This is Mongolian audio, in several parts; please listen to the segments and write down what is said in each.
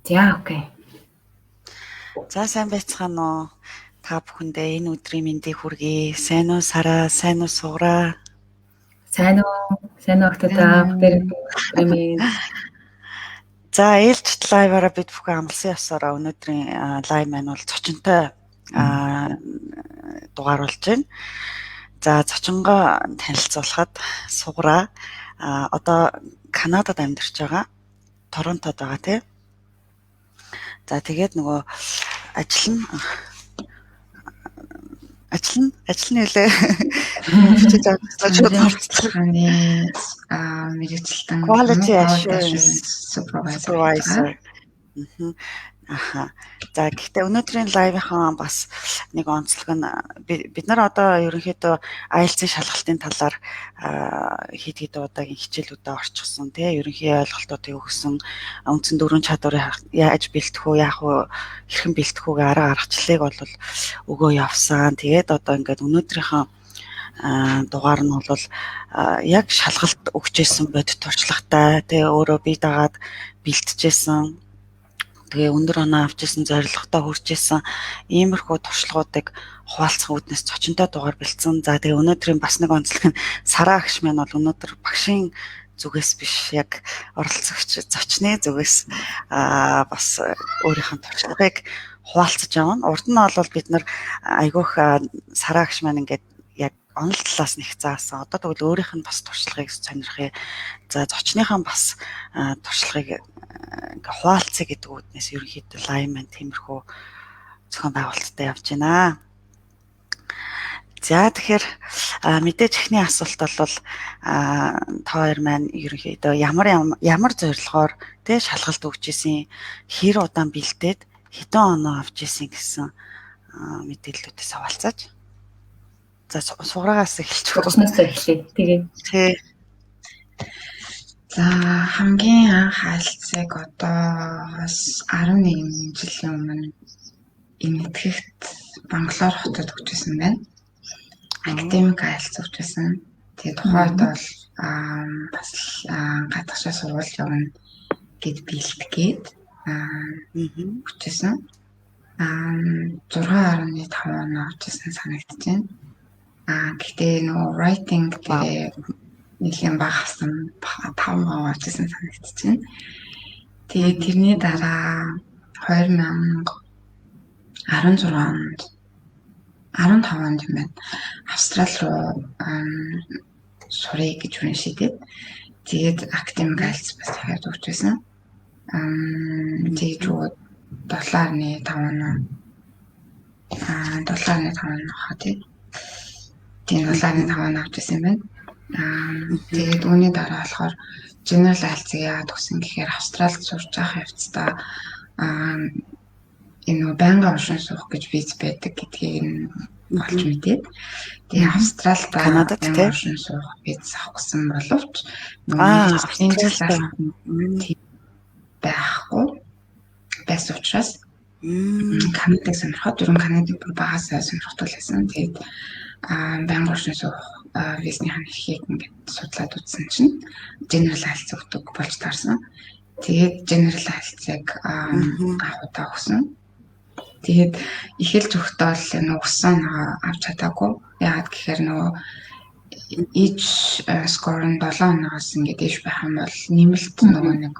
За окей. За сайн байцгаана уу? Та бүхэндээ энэ өдрийн мэндийг хүргэе. Сайн уу Сараа, сайн уу Сугараа? Сайн уу октодаа бүгдээрээ. За ээлжид лайваараа бид бүхэн амлсан ёсороо өнөөдрийн лайв маань бол зочинтой дугаар болж байна. За зочингоо танилцуулахад Сугараа одоо Канадад амьдарч байгаа. Торонтод байгаа тийм. За тэгээд нөгөө ажил нь үлээ бичиж авчихсан мэргэжилтэн quality assurance supervisor. Аха. За гэхдээ өнөөдрийн лайвынхаа бас нэг онцлог нь бид нар одоо ерөнхийдөө IELTS-ийн шалгалтын талаар хэд удаагийн хичээлүүдэд орчихсон тий ерөнхий ойлголтуудыг өгсөн үндсэн дөрвөн чадварыг яаж бэлтэх үү яах вэ хэрхэн бэлтэх үгээ арга аргачлалыг бол өгөө явсан. Тэгээд одоо ингээд өнөөдрийнхөө дугаар нь бол яг шалгалт өгчээсэн бодит туршлагатай тэгээ өөрөө бие дагаад бэлтжижсэн тэгээ өндөр оноо авчижсэн зорилготой хүрчээсэн иймэрхүү туршлагуудыг хуваалцах үүднээс зочинтой дугаар бэлдсэн. За тэгээ өнөөдрийн бас нэг онцлог нь Сараа агш маань бол өнөөдөр багшийн зүгээс биш яг оролцогч зочны зүгээс бас өөрийнх нь туршлагыг хуваалцаж явна. Урд нь бол бид нар айгүйх Сараа агш маань ингээд яг онол талаас нь их заасан. Одоо тэгвэл өөрийнх нь бас туршлагыг сонирхъя. За зочныхаа бас туршлагыг ингээ хуваалцъя гэдэг үүднээс ерөнхийдөө лайв маань тиймэрхүү зохион байгуулалттай явж байна. За тэгэхээр мэдээж эхний асуулт бол та хоёр маань ерөнхийдөө ямар зорилгоор тэ шалгалт өгч исэн хэр удаан бэлдээд хэдэн оноо авч исэн гэсэн мэдээллүүдээс хаваалцаач. За Сугараагаас эхэлчих. Зочноос эхлэе. Тэгээ. За хамгийн анх IELTS-ыг одоос 11 жилийн өмнө Энэтхэгт Бангалор хотод өгчээсэн байна. Академик IELTS өгчээсэн. Тэгээд тухайд бол бас гадагшаа сургууль явна гэд бэлтгээд өгчээсэн. 6.5 оноо авчихсан санагдаж байна. Гэхдээ нөгөө writing дээр нэлийн багасан 5 авчихсан санагдаж байна. Тэгээд тэрний дараа 2016 онд 15 онд юм байна. Австрали руу сурыг гэж үнэ шийдээд тэгээд академик IELTS бас дахиад өгчээсэн. Тэгээд 7.5 оноо 7.5 оноо хаа тийм 7.5 оноо авчихсан байна. Тэгээд үүний дараа болохоор General IELTS-ийг яагаад өгсөн гэхээр Австралид сурч байгаа явцдаа энэ байнгын уншин суух гэж виз байдаг гэдгийг нь олж мэдээд тэгээд Австралид Канадад уншин суух виз авах гэсэн боловч Австралид байхгүй байсан учраас Канадыг сонирхоод дөрөв Канадыг багасаа сонирхтол байсан. Тэгээд байнгын уншин суух визнийхэн эрхийг ингээд судлаад үзсэн чинь General IELTS өгдөг болж таарсан. Тэгээд General IELTS-ыг анх удаа өгсөн. Тэгээд эхэлж өгөхдөө л нөгөө өгсөн авч чадаагүй. Яагаад гэхээр нөгөө each score нь 7 оноос ингээд дэш байх юм бол нэмэлт нөгөө нэг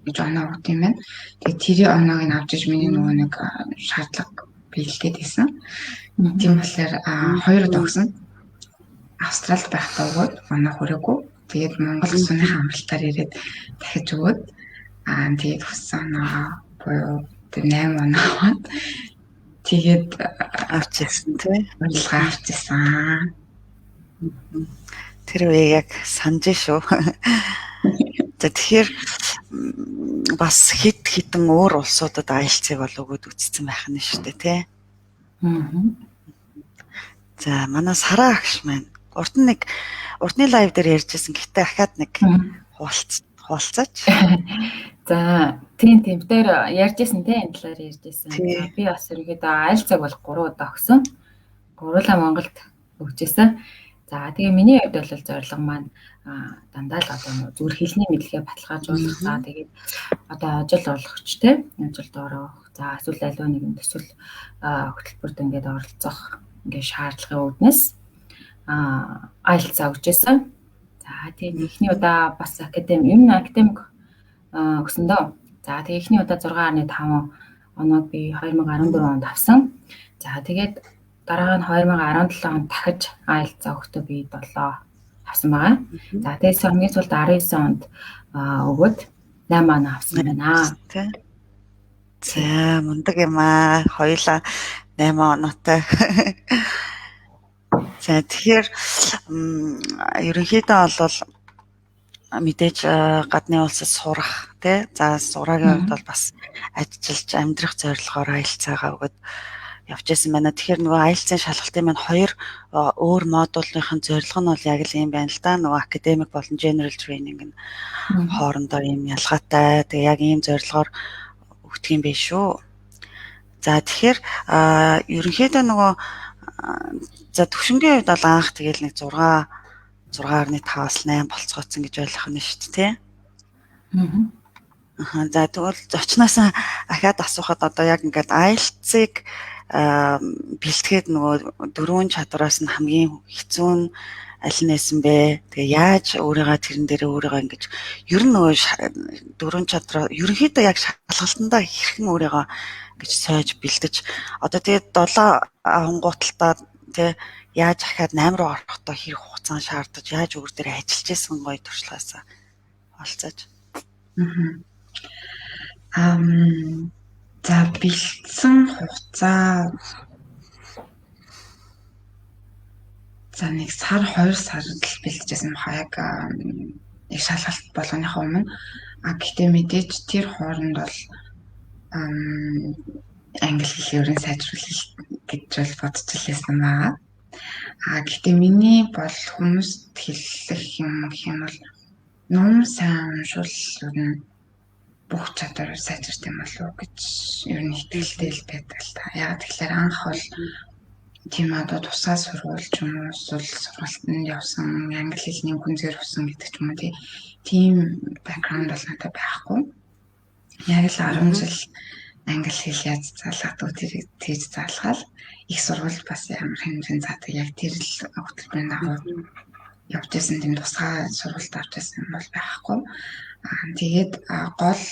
гэж оноо өгд юм байна. Тэгээд тэрийн оноог нь авч иж миний нөгөө нэг шаардлага биелгээд байсан. Тийм болохоор 2 удаа өгсөн. Австралид байхдаа өгөөд оноо хүрээгүй. Тэгээд Монгол сууныхаа амралтаар ирээд дахиж өгөөд тэгээд хүссэн оноо буюу 8 оноо тэгээд авчихсан тийм авчихсан. Тэр үеийг яг санаж шүү. За тэгэхээр бас хитэн өөр улсуудад IELTS-ыг бол өгөөд үзсэн байх нь шүү дээ тий. За манай Сараа агш маань урдны лайв дээр ярьжсэн гэхдээ дахиад нэг хуваалцаач. За тийм дээр ярьжсэн тийм энэ талаар ярьжсэн. Би бас ерөөдөө IELTS-ыг бол 3 удаа өгсөн. Гурлаа Монголд өгчээсэн. За тэгээ миний хувьд бол зорилго маань дандаа л одоо зүгээр хэлний мэдлэгээ баталгаажуулах. За тэгээд одоо ажил олгогчтэй ажилд орох. За эсвэл аливаа нэгэн төсөл хөтөлбөрт ингээд оролцох ингээд шаардлагын үүднээс IELTS өгч байсан. За тийм эхний удаа бас академик өгсөндөө. За тэгээ эхний удаа 6.5 оноод би 2014 онд авсан. За тэгээд дараа нь 2017 онд дахиж IELTS өгөхдөө би 7 авсан байгаа. За тэгээс хамгийн сүүлд 19 онд өгөөд 8 оноо авсан байна. За мундаг юм аа. Хоёулаа 8 оноотой. За тэгэхээр ерөнхийдөө бол мэдээж гадны улсад сурах тий. За сураагийн хувьд бол бас ажиллаж амьдрах зорилгоор IELTS-аагаа өгöd явж байсан байна. Тэгэхээр нөгөө IELTS-ийн шалгалтын маань 2 өөр модулын зорилго нь бол яг л юм байна л да. Нөгөө academic болон general training нь хоорондоо юм ялгаатай. Тэгээ яг ийм зорилгоор өгдөг юм биш шүү. За тэгэхээр ерөнхийдөө нөгөө за төвшингийн хувьд бол анх тэгэл нэг 6.5-аас 8 болцгооцсон гэж ойлгох нь шүү дээ, тий? За тэгвэл зочноос ахаад асуухад одоо яг ингээд IELTS-ыг бэлтгэхэд нөгөө 4 чадвараас нь хамгийн хэцүү нь аль нь байсан бэ? Тэгээ яаж өөрийгөө тэрэн дээрээ өөрийгөө ингэж ер нь нөгөө 4 чадвар ерөнхийдөө яг шалгалтандаа хэрхэн өөрийгөө гэж сойж бэлдэж одоо тэгээд 7 хонгууталтаа тий яаж ахаад 8 руу орохдоо хэрэг хугацаа шаардаж яаж өөр дээр ажиллаж исэн гоё туршлагаас олцож. За бэлдсэн хугацаа за нэг сар 2 сар л бэлдэжсэн хаяг яг шалгалт болгоныхоо өмнө гэхдээ мэдээж тэр хооронд бол англи хэлээр сайжруулах гэж бол бодож илсэн байгаа. Гэхдээ миний бол хүмүүст хэлэх юм бол ном сайн уншвал бүх чадвар сайжирт юм болов уу гэж ер нь итгэлтэй л байдаг л та. Яг тэгэхээр анх бол тийм одоо тусгай сургууль ч юм уу эсвэл сургалтанд явсан англи хэлний гүнзгийр авсан гэдэг ч юм уу тийм бэкграунд бол надад байхгүй. Яг л 10 жил англи хэл яаж заалгадаг тэрийг тэгж заалгаал их сургууль бас ямар хэмжээнд заадаг яг тэр л хөтөлбөрийн дагуу явж байсан тийм тусгай сургуульд авч байсан юм бол байхгүй. Тэгээд гол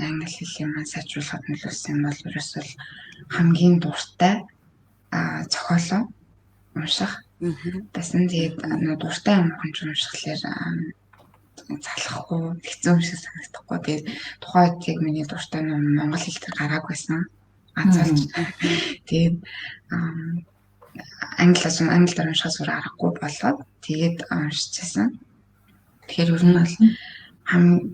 англи хэлийг маань сайжруулахад нөлөөлсөн бол ерөөсөө хамгийн дуртай зохиолоо унших. Басан тэгээд дуртай юм уншихлаар залахгүй хэцүү юм шиг санагдахгүй. Тэгээд тухайд яг миний дуртай ном монгол хэл дээр гараагүй байсан. Азалж. Тэгээд англи дээр уншихаас өөр аргагүй болоод тэгээд уншижсэн. Тэгэхээр ер нь бол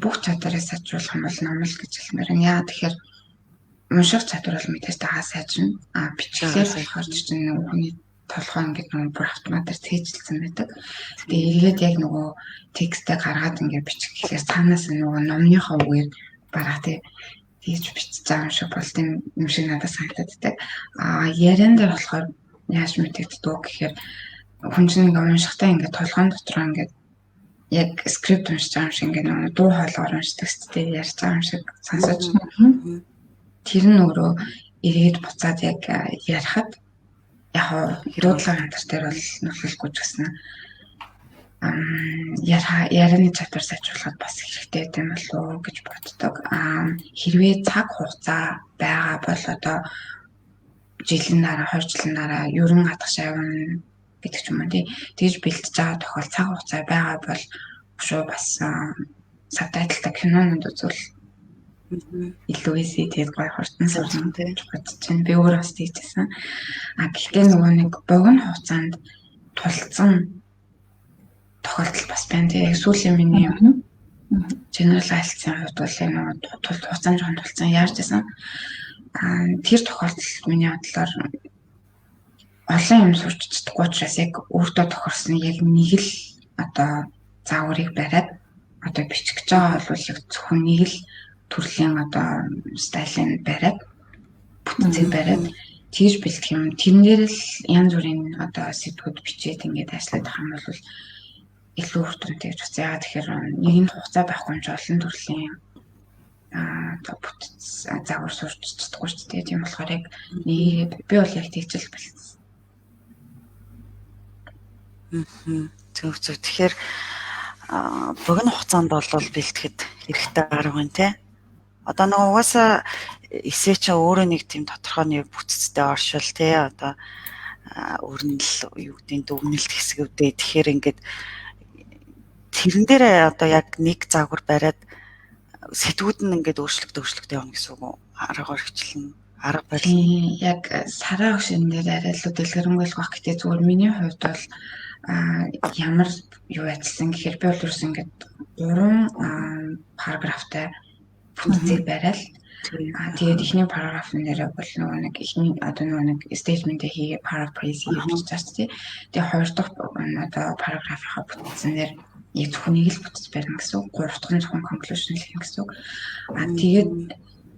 бүх чадварыг сайжруулах юм бол ном л гэж хэлмээр юм. Яа тэгэхээр унших чадвар бол мэдээж тагаа сайжирна. Бичлэгээр болохоор чинь хүний толгой ингээд нөгөө бүр автоматар цээжилсэн байдаг. Тэгээ эргээд яг нөгөө текстээ гаргаад ингээд бичих гэхээр цаанаас нөгөө номныхоо үгээр бараа тэгж бичиж байгаа юм шиг болт юм шиг надад санагддаг. Яриан дээр болохоор яаж мэдэгддэг гэхээр хүн чинь ингээд уншихтаа ингээд толгойн дотор ингээд яг скрипт уншиж байгаа юм шиг ингээд нөгөө дуу хоолойгоор уншдаг сте ярьж байгаа юм шиг сонсож. Тэр нь өөрөө эргээд буцаад яг ярихад яг дуудлага хамтар дээр бол нөлөөлөхгүй ч гэсэн ярианы чадвар сайжруулахад бас хэрэгтэй юм болов уу гэж боддог. Хэрвээ цаг хугацаа байгаа бол одоо жилийн дараа 2 жилийн дараа ерөн хадгаш авна гэдэг ч юм уу тэгж бэлтэж байгаа тохиол цаг хугацаа байгаа бол шүү бас сабтайтлтай кинонууд үзвэл илүү эсэ тэгээд гой хурдан сурсан гэж бодож байна. Би өөрөө бас тийжсэн. Гэхдээ нөгөө нэг богино хугацаанд тулцсан тохиолдол бас байна. Тэгээд сүүлийн миний general IELTS-ийн хувьд бол нөгөө хугацаанд жоон тулцсан яарч байсан. Тэр тохиолдолд миний бодлоор олон юм сурч чадахгүй учраас яг өөртөө тохирсон яг нэг л одоо зааврыг бариад одоо бичих гэж байгаа бол яг зөвхөн нэг л төрлийн одоо стайлын бариад бүтцийг бариад тэгж бэлтгэх юм. Тэрнээр л янз бүрийн одоо сэдвүүд бичээд ингээд ажиллах юм бол илүү хүртэнтэй гэж үзье. Тэгэхээр нэг нь хугацаа байхгүй юм чи олон төрлийн одоо бүтц загвар сурч чадахгүй шүү дээ. Тийм болохоор яг нэг би бол яг тэгжэл болсон. Зөв. Тэгэхээр богино хугацаанд бол бэлтгэхэд хэрэгтэй арга байна те. Одоо нөгөө угаасаа эсээ чи өөрөө нэг тийм тодорхой нэг бүтцтэй оршил те. Одоо өрнөл юу гэдэг дүгнэлт хэсгүүдээ тэгэхээр ингээд тэрэн дээр одоо яг нэг загвар бариад сэтгүүд нь ингээд өөрчлөгдөж явна гэсэн үг үү? Арга орхичлан арга барил. Яг сараа өгшин дээр арай л дэлгэрэнгүй байх гэхдээ зүгээр миний хувьд бол ямар юу ажилласан гэхээр би бол ерөөс ингээд 3 параграфтай бүтцийг бариад тэгээд эхний параграфын дээр бол нөгөө нэг эхний одоо нөгөө нэг statement-ийг хийгээ paraphrase хийж чаас тий. Тэгээд хоёр дахь одоо параграфынхаа бүтцэн дээр яг зөвхөн нэг л бүтц барина гэсэн үг. Гурав дахь нь зөвхөн conclusion хийх гэсэн үг. Тэгээд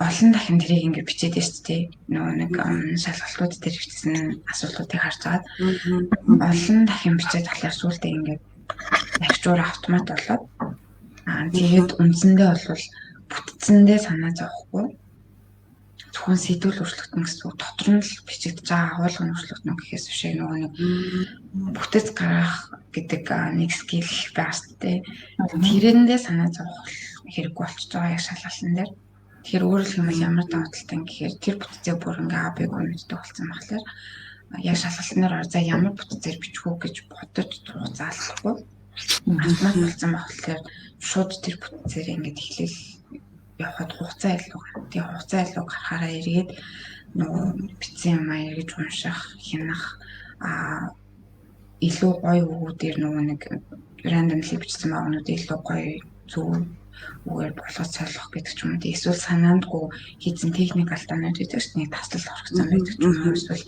олон дахин тэрийг ингээд бичээд байна шүү дээ. Нөгөө нэг шалгалтууд дээр бичсэн асуултуудыг харж байгаа. Олон дахин бичээд талаар сүултээ ингээдягчуур автомат болоод тэгээд үндсэндээ бол бүтцэндээ санаа зовхгүй зөвхөн сэдвүүл өөрчлөгдөн гэсэн үг. Дотор нь л бичигдэж байгаа агуулга нь өөрчлөгдөн гэхээс биш нөгөө нэг бүтэц гаргах гэдэг нэг скил байх хэрэгтэй. Тэрэндээ санаа зовох хэрэггүй болчихж байгаа яг шалгалтын дээр. Тэгэхээр өөрөөр хэлбэл ямар давуу талтай гэхээр тэр бүтцээ бүр ингээ А, Б, Г мэддэг болсон болохоор яг шалгалтын дээр орзаа ямар бүтцээр бичих үү гэж бодож хугацаалахгүй. Автомат болсон болохоор шууд тэр бүтцээр ингээ эхлээл явахад хугацаа илүү гэнэ. Тэгээ хугацаа илүү гарахаараа эргээд нөгөө бичсэн юм аа эргэж унших, хянах илүү гоё өгүүдээр нөгөө нэг randomly бичсэн магнууд илүү гоё зөв үгээр болгож солих гэдэг ч юм уу. Эсвэл санаандгүй хийсэн техник алдаанууд гэдэг чинь нэг таслалт орчихсон байдаг ч юм уу. Эсвэл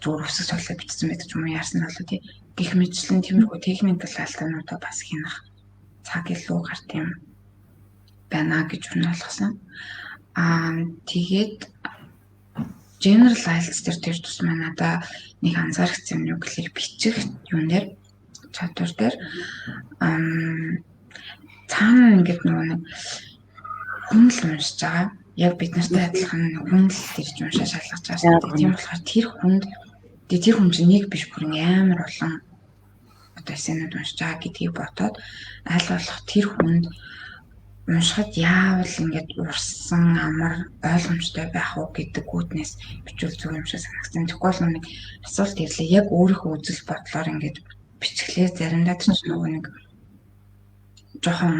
зүгээр өсөж солиод бичсэн байдаг ч юм уу. Яарсан болоо тий. Гэх мэтчлэн тиймэрхүү техникэл алдаануудаа бас хянах цаг илүү гарт юм байна гэж уриалгасан. Тэгээд general IELTS дээр тус маань надаа нэг анзаарчихсан юм юу гэхээр бичих юм дээр чадвар дээр цаана ингээд нөгөө нэг хүн л уншиж байгаа. Яг бид нартай адилхан хүн л ирж уншаа шалгаж байгаа. Тийм болохоор тэр хүн чинь нэг биш бүр амар олон одоо эсэнүүд уншиж байгаа гэдгийг бодоод аль болох тэр хүнд уншихад яавал ингээд урсан амар ойлгомжтой байх уу гэдэг үүднээс бичвэл зөв юм шиг санагдсан. Тэгвэл нэг асуулт ирлээ яг өөрийнхөө үзэл бодлоор ингээд бичглээ заримдаа ч нөгөө нэг жоохон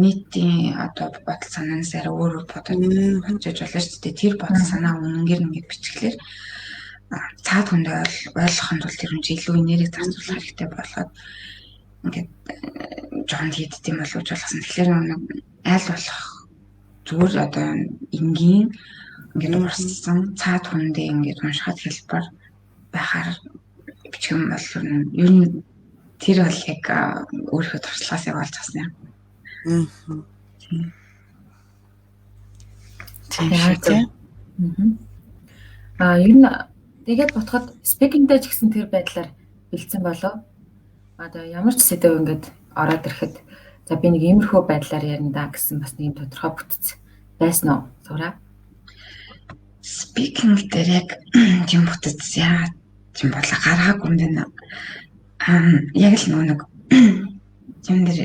нийтийн одоо бодол санаанаас арай өөр бодож болж болно шүү дээ. Тэр бодол санаа үнэнгээр ингээд бичглээр цаад хүндээ ойлгохын тулд тэр юм чи илүү энерги зарцуулах хэрэгтэй болоод ингээд жоохон хийдэг юм болов уу болгосон. Тэгэхээр нэг аль болох зүгээр одоо энгийн ингээд урссан цаад хүндээ ингээд уншихад хэлбэр байхаар бичих юм бол ер нь тэр бол яг өөрийнхөө туршлагаас явуулж авсан юм. Тийм. Ер нь тэгээд ботход speaking-тэй ч гэсэн тэр байдлаар бэлдсэн болов. Одоо ямар ч сэдв ингээд ороод ирэхэд за би нэг иймэрхүү байдлаар ярина да гэсэн бас нэг тодорхой бүтц байсан уу? Зураа. Speaking дээр яг тийм бүтц яа тийм бодлоо гаргаагүй юм байна. Яг л нэг юм дээр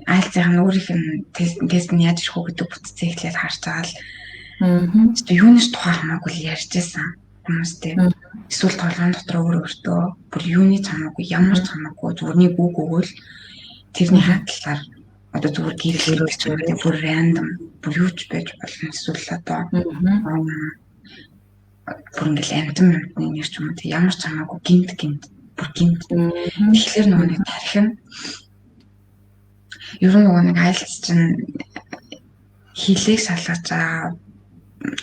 IELTS-ийн өөрийнх нь тест нь яаж ирэх үү гэдэг бүтцээ эхлээд харж байгаа л юунаас тухай хамаагүй ярьжсэн хүмүүстэй. Эсвэл толгойн дотор өөртөө бүр юуны хамаагүй ямар ч хамаагүй зүгээр нэг үг өгөөл тэрний хатлаар одоо зүгээр гэрэлэрүүлж байгаа бүр random бүр юуч байж болно. Эсвэл одоо бүр ингээл амтан нэг ч юм уу ямар ч хамаагүй гинт бүр гинт. Тэгэхээр нөгөө нэг тархин ер нь нөгөө нэг IELTS чинь хилийг шалгаж байгаа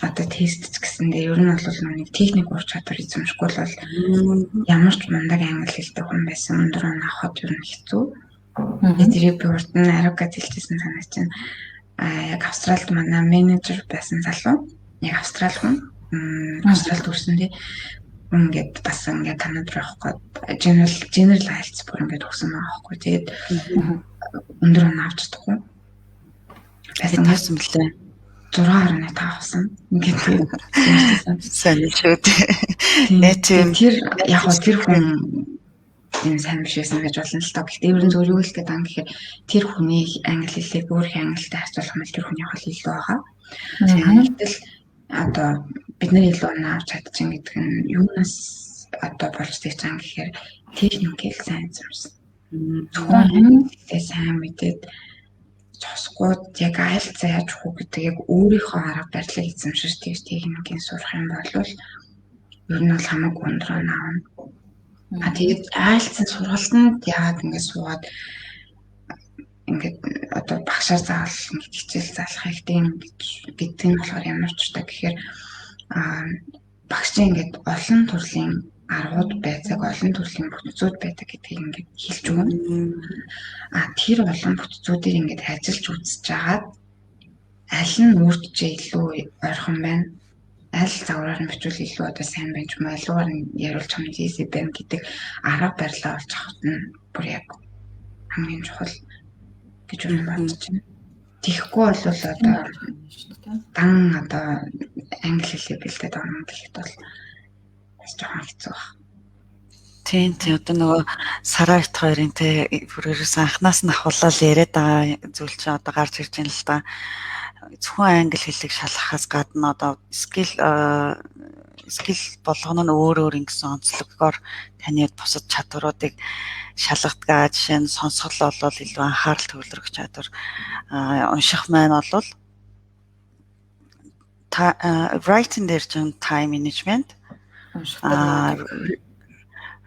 одоо тест ч гэсэндээ ер нь бол нэг техник ур чадвар эзэмшихгүй бол ямар ч мундаг англи хэлтэй хүн байсан өндөр он авахд ер нь хэцүү. Тэрийг би урд нь аригад хэлчихсэн санаж чинь яг Австралид манай менежер байсан залуу яг австрал хүн Австралид төрсөндөө ингээд бас ингээд Канадад явах гээд general IELTS бүр ингээд өгсөн байгаа байхгүй. Тэгээд өндөр он авч чадахгүй. байсан мөлий 6.5 авсан. Ингээд тийм сонир шүү дээ. тэр яг хоо тэр хүн юм сайн биш байсан гэж болно л тоо. Гэхдээ ер нь зөв юу л гэдэг ан гэхээр тэр хүний англи хэлийг өөр их англитай харьцуулах юм тэр хүний хол илүү байгаа. Гэтэл одоо бид нар илүү авч чадчихсан гэдэг нь юунаас одоо болж тийчэн гэхээр техникэл сайн зурсан. Зөвхөн сайн мэдээд цосгууд яг айлт зааж хуу гэдэг яг өөрийнхөө арга барилыг эзэмшиж техникийн сурах юм бол ер нь бол хамаагүй өндөр наавна. Тэгээд айлтсан сургалтанд яагаад ингэж суугаад ингээд одоо багшаар заавал ингэж хичээл заалах хэрэгтэй гэдэг нь болохоор ямар ч та гэхээр багшийн ингээд олон төрлийн аргууд байдаг, олон төрлийн бүтцүүд байдаг гэдгийг ингээд хэлж өгнө. Тэр олон бүтцүүдийг ингээд ажиллаж үзэж хагаад аль нь өөртөө илүү ойрхон байна, аль загвараар нь бичвэл илүү одоо сайн байж юм, алиугаар нь яриулж хамт easy байна гэдэг арга барилаа олж авах нь бүр яг хамгийн чухал гэж бодож байна. Тэгэхгүй бол одоо дан одоо англи хэлийг бэлдээд орно гэхэд бол жоохон хэцүү байна. Тийм одоо нөгөө Сара ит хоёрын бүрээс анханаас нь ахуулаад яриад байгаа зүйл чинь одоо гарч ирж байна л да. Зөвхөн англи хэлийг шалгахаас гадна одоо скил болгоно нь өөр ингэсэн онцлогоор таны бусад чадваруудыг шалгадаг. Жишээ нь сонсгол бол илүү анхаарал төвлөрөх чадвар, унших маань бол writing дээр чинь time management,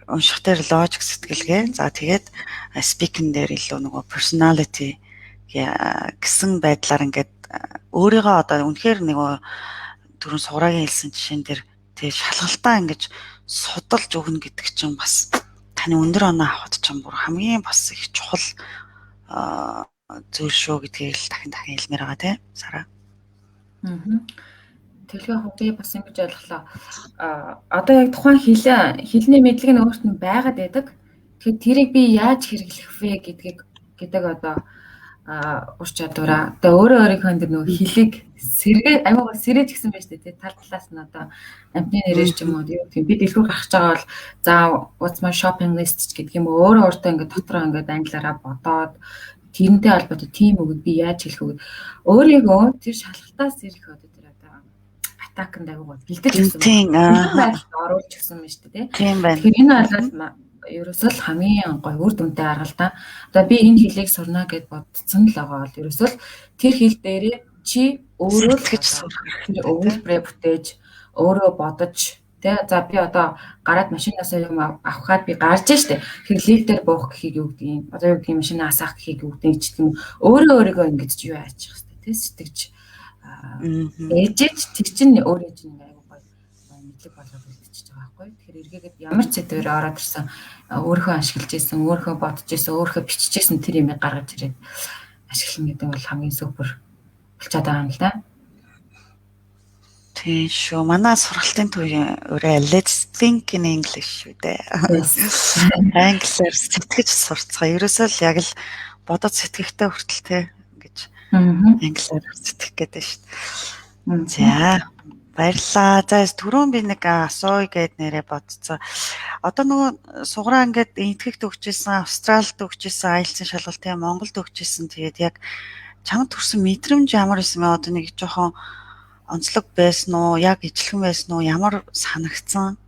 унших дээр логик сэтгэлгээ, за тэгээд speaking дээр илүү нөгөө personality гэсэн байдлаар ингээд өөрийгөө одоо үнэхээр нөгөө түрүүн суграагийн хэлсэн жишээн дээр тэг шалгалтаа ингэж судалж өгнө гэдэг чинь бас таны өндөр оноо авахд чинь бүр хамгийн бас их чухал зүйл шүү гэдгийг л дахин хэлмээр байгаа тийм Сара. Төлөв яг би бас ингэж ойлголоо. Одоо яг тухайн хэлний мэдлэг нь өөрт нь байгаад байдаг. Тэгэхээр тэрийг би яаж хэрэглэх вэ гэдэг одоо ур чадвараа. Одоо өөрийнхөө дээр нөгөө хэлийг аймаг сэрэж гисэн байж тээ тал талаас нь одоо амтны нэрээр ч юм уу би дэлгүүр гарч байгаа бол за what's my shopping list гэдэг юм өөрөө өөртөө ингээд дотроо ингээд англиараа бодоод тэрнтэй холбоотой тийм үг би яаж хэлэх вэ? Өөрийгөө тэр шалгалтаас ирэх одоо тэр одоо атакнд аягүй бэлдэж гисэн. Тийм байлд оруулж гисэн юм шүү дээ. Тийм байна. Тэгэхээр энэ бол ерөөсөө л хамгийн гоё үр дүнтэй арга л да. Одоо би энэ хэлийг сурна гэд бодсон л байгаа бол ерөөсөө л тэр хэл дээрээ чи өөрөө л гэж сурах хэрэгтэй. Өгүүлбэрээ бүтээж, өөрөө бодож, тий за би одоо гараад машинаас юм авахад би гарч штэ. Тэгэхээр лифтээр буух гэхийг юу гэдэг юм. Одоо юу гэдэг юм машинаас асах гэхийг юу гэдэг ч юм. Өөрийгөө ингэж юу аачих хэрэгтэй. Тий сэтгэж ээжэж тэр чинь өөрөө чинь аягүй гоё мэдлэг болоод үлдчихэж байгаа байхгүй. Тэгэхээр эргээгээд ямар ч сэдвээр ороод ирсэн өөрийнхөө ашиглаж исэн, өөрийнхөө бодож исэн, өөрийнхөө бичиж исэн тэр юмыг гаргаж ирээд ашиглах гэдэг бол хамгийн супер болчиход байгаа юм л да. Тийм шүү. Манай сургалтын төвийн өрөө Let's Think in English шүү дээ. Англиар сэтгэж сурцгаа. Ерөөсөө л яг л бодож сэтгэхтэй хүртэл те гэж англиар сэтгэх гэдэг шүү дээ. За баярлаа. За түрүүн би нэг асууя гэд нэрээ бодцоо. Одоо нөгөө суграа ингээд энтгэгт өгчээсэн, Австралид өгчээсэн, IELTS-ийн шалгалтын Монголд өгчээсэн. Тэгээд яг чамд төрсэн мэдрэмж ямар байсан бэ? Одоо нэг жоохон онцлог байсан уу? Яг ижилхэн байсан уу? Ямар санагдсан?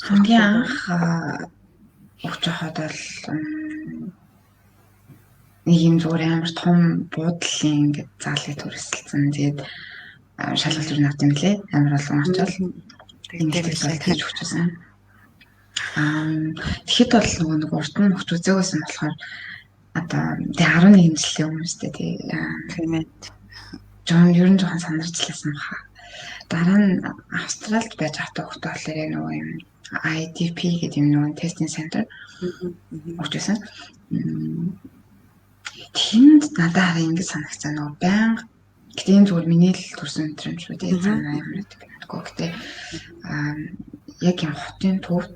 Хамгийн анх өгч байхад бол нэг юм зүгээр амар том буудлын ингээд заалыг төрөсөлсөн. Тэгээд шалгалт юу навт юм лээ. Амар олон очоод ингээд хийж өгчээсэн. Тэгэхэд бол нэг урд нь өгч үзээгүйсэн болохоор одоо тэг 11 жилийн өмнөстэй тийм ээ. Жон ер нь жоохон санарчлаасан баха. Дараа нь Австралид байж авах хөлтөө болохоор нөгөө юм IDP гэдэг юм нөгөө тестинг центр өгчээсэн. Тэнд надад ингэ санагцсан нөгөө байнга гэтээ энэ зүгээр миний л төрсэн өдөр юм шүү дээ. Цаанаа юм гэдэг надгүй гэтээ яг юм хотын төвд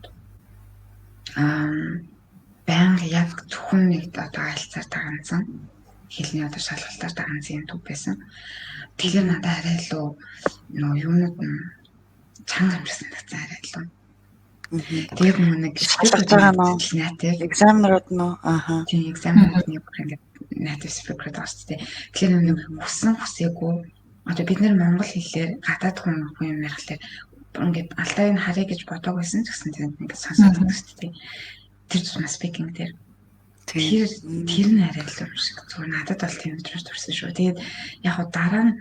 байнга яг зөвхөн нэг одоо айлцаар тагансан. хэлний одоо шалгалтаар даганц юм төв байсан. Тэгэхээр надад арай илүү нөгөө юунууд нь чанга амжсан гэсэн арай илүү. Тэгээд нэг шалгаж байгаа нөө native examiner-ууд нөө тийм examiner-ны бүр ингээд native speaker таастай. Тэгэхээр нэг хүссэн хүсээгүй одоо бид нэр монгол хэлээр гадаад хүн юм ярихлаар ингээд алдааг нь харъя гэж бодоог байсан ч гэсэн тийм ингээд сонсоод байдаг шүү дээ. Тэр зурна speaking дээр тэр нь арай л юм шиг зүгээр надад бол тийм өдрөж төрсөн шүү. Тэгээд яг хоо дараа нь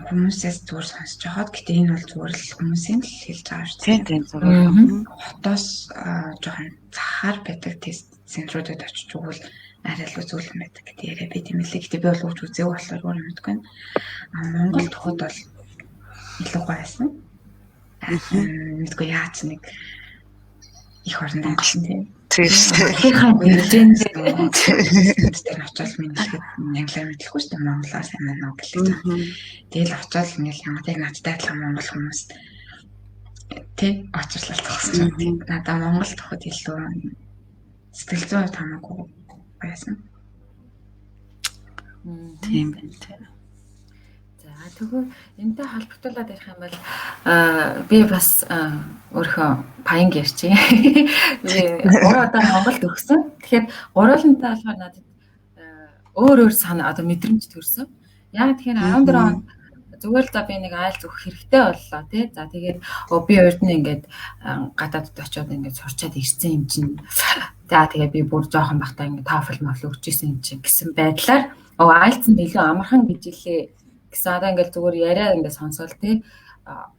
хүмүүсээс зүгээр сонсож байгаад гэтээ энэ бол зүгээр л хүмүүсийн л хэлж байгаа шүү. Тийм зүгээр. Хотоос жоохон цахаар байдаг тест центруудад очиж өгвөл арай л үзүүлэн байдаг гэдэг яриа бид юм лээ. Гэтээ би бол үуч үзээгүй болохоор өөр юм мэдгүй. Монголд хот бол илүү гоё байсан. Мэдгүй яач нэг их орнд Монгол тийм. Хийнхаа бэлжээнд тэр очоод минь ихэд англиар мэдлэхгүй шүү дээ. Монголоор сайн байна уу гэлээ. Тэгэл очоод ингээл ямаатай надтай адилхан монгол хүмүүс тий очирлалт тохсон. Надаа Монгол тоход илүү сэтгэл зүйн тамаагүй байсан. Тийм байна. За тэгвэл энэтэй холбогдуулаад ярих юм бол би бас өөрийнхөө паянг ярьчих. Би 3 удаа Монголд өгсөн. Тэгэхээр гурвуулантай болохоор надад өөр санаа одоо мэдрэмж төрсөн. Яг тэгэхээр 14 онд зүгээр л за би нэг айлц өгөх хэрэгтэй боллоо тий. За тэгээд би урд нь ингээд гадаадд очиод ингээд сурчаад ирсэн юм чинь. За тэгээд би бүр жоохон бахтаа ингээд TOEFL өгч ирсэн юм чинь гэсэн байдлаар айлц нь илүү амархан гэж хэлээ. Гэсэн одоо ингээд зүгээр яриа ингээд сонсоол тий.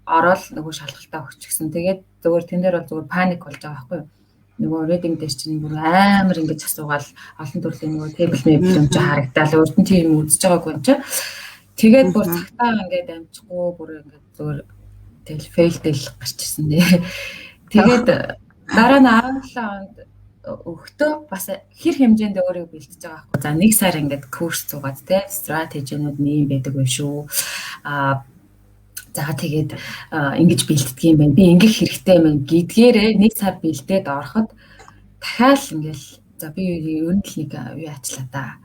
Ороод нөгөө шалгалтаа өгч гисэн. Тэгээд зүгээр тэн дээр бол зүгээр паник болж байгаа байхгүй юу? Нөгөө reading дээр чинь бүр амар ингэж асуугаал олон төрлийн нөгөө table map юм чи харагдаад урд нь тийм үзэж байгаагүй юм чи. Тэгээд бүр цагтаа ингээд амжихгүй бүр ингээд зүгээр тэл fail гарч ирсэн дээ. Тэгээд дараа нь 17 онд өгтөө бас хэр хэмжээнд өөрийгөө бэлтэж байгаа байхгүй. За 1 сар ингээд курс зугаад те стратегинууд нэм байдаг байх шүү. За тэгээд ингэж бэлтгэх юм байна. Би ингэх хэрэгтэй юм байна гэдгээрээ 1 сар бэлдээд ороход дахиад ингээл за би ер нь л нэг юу ачлаа да.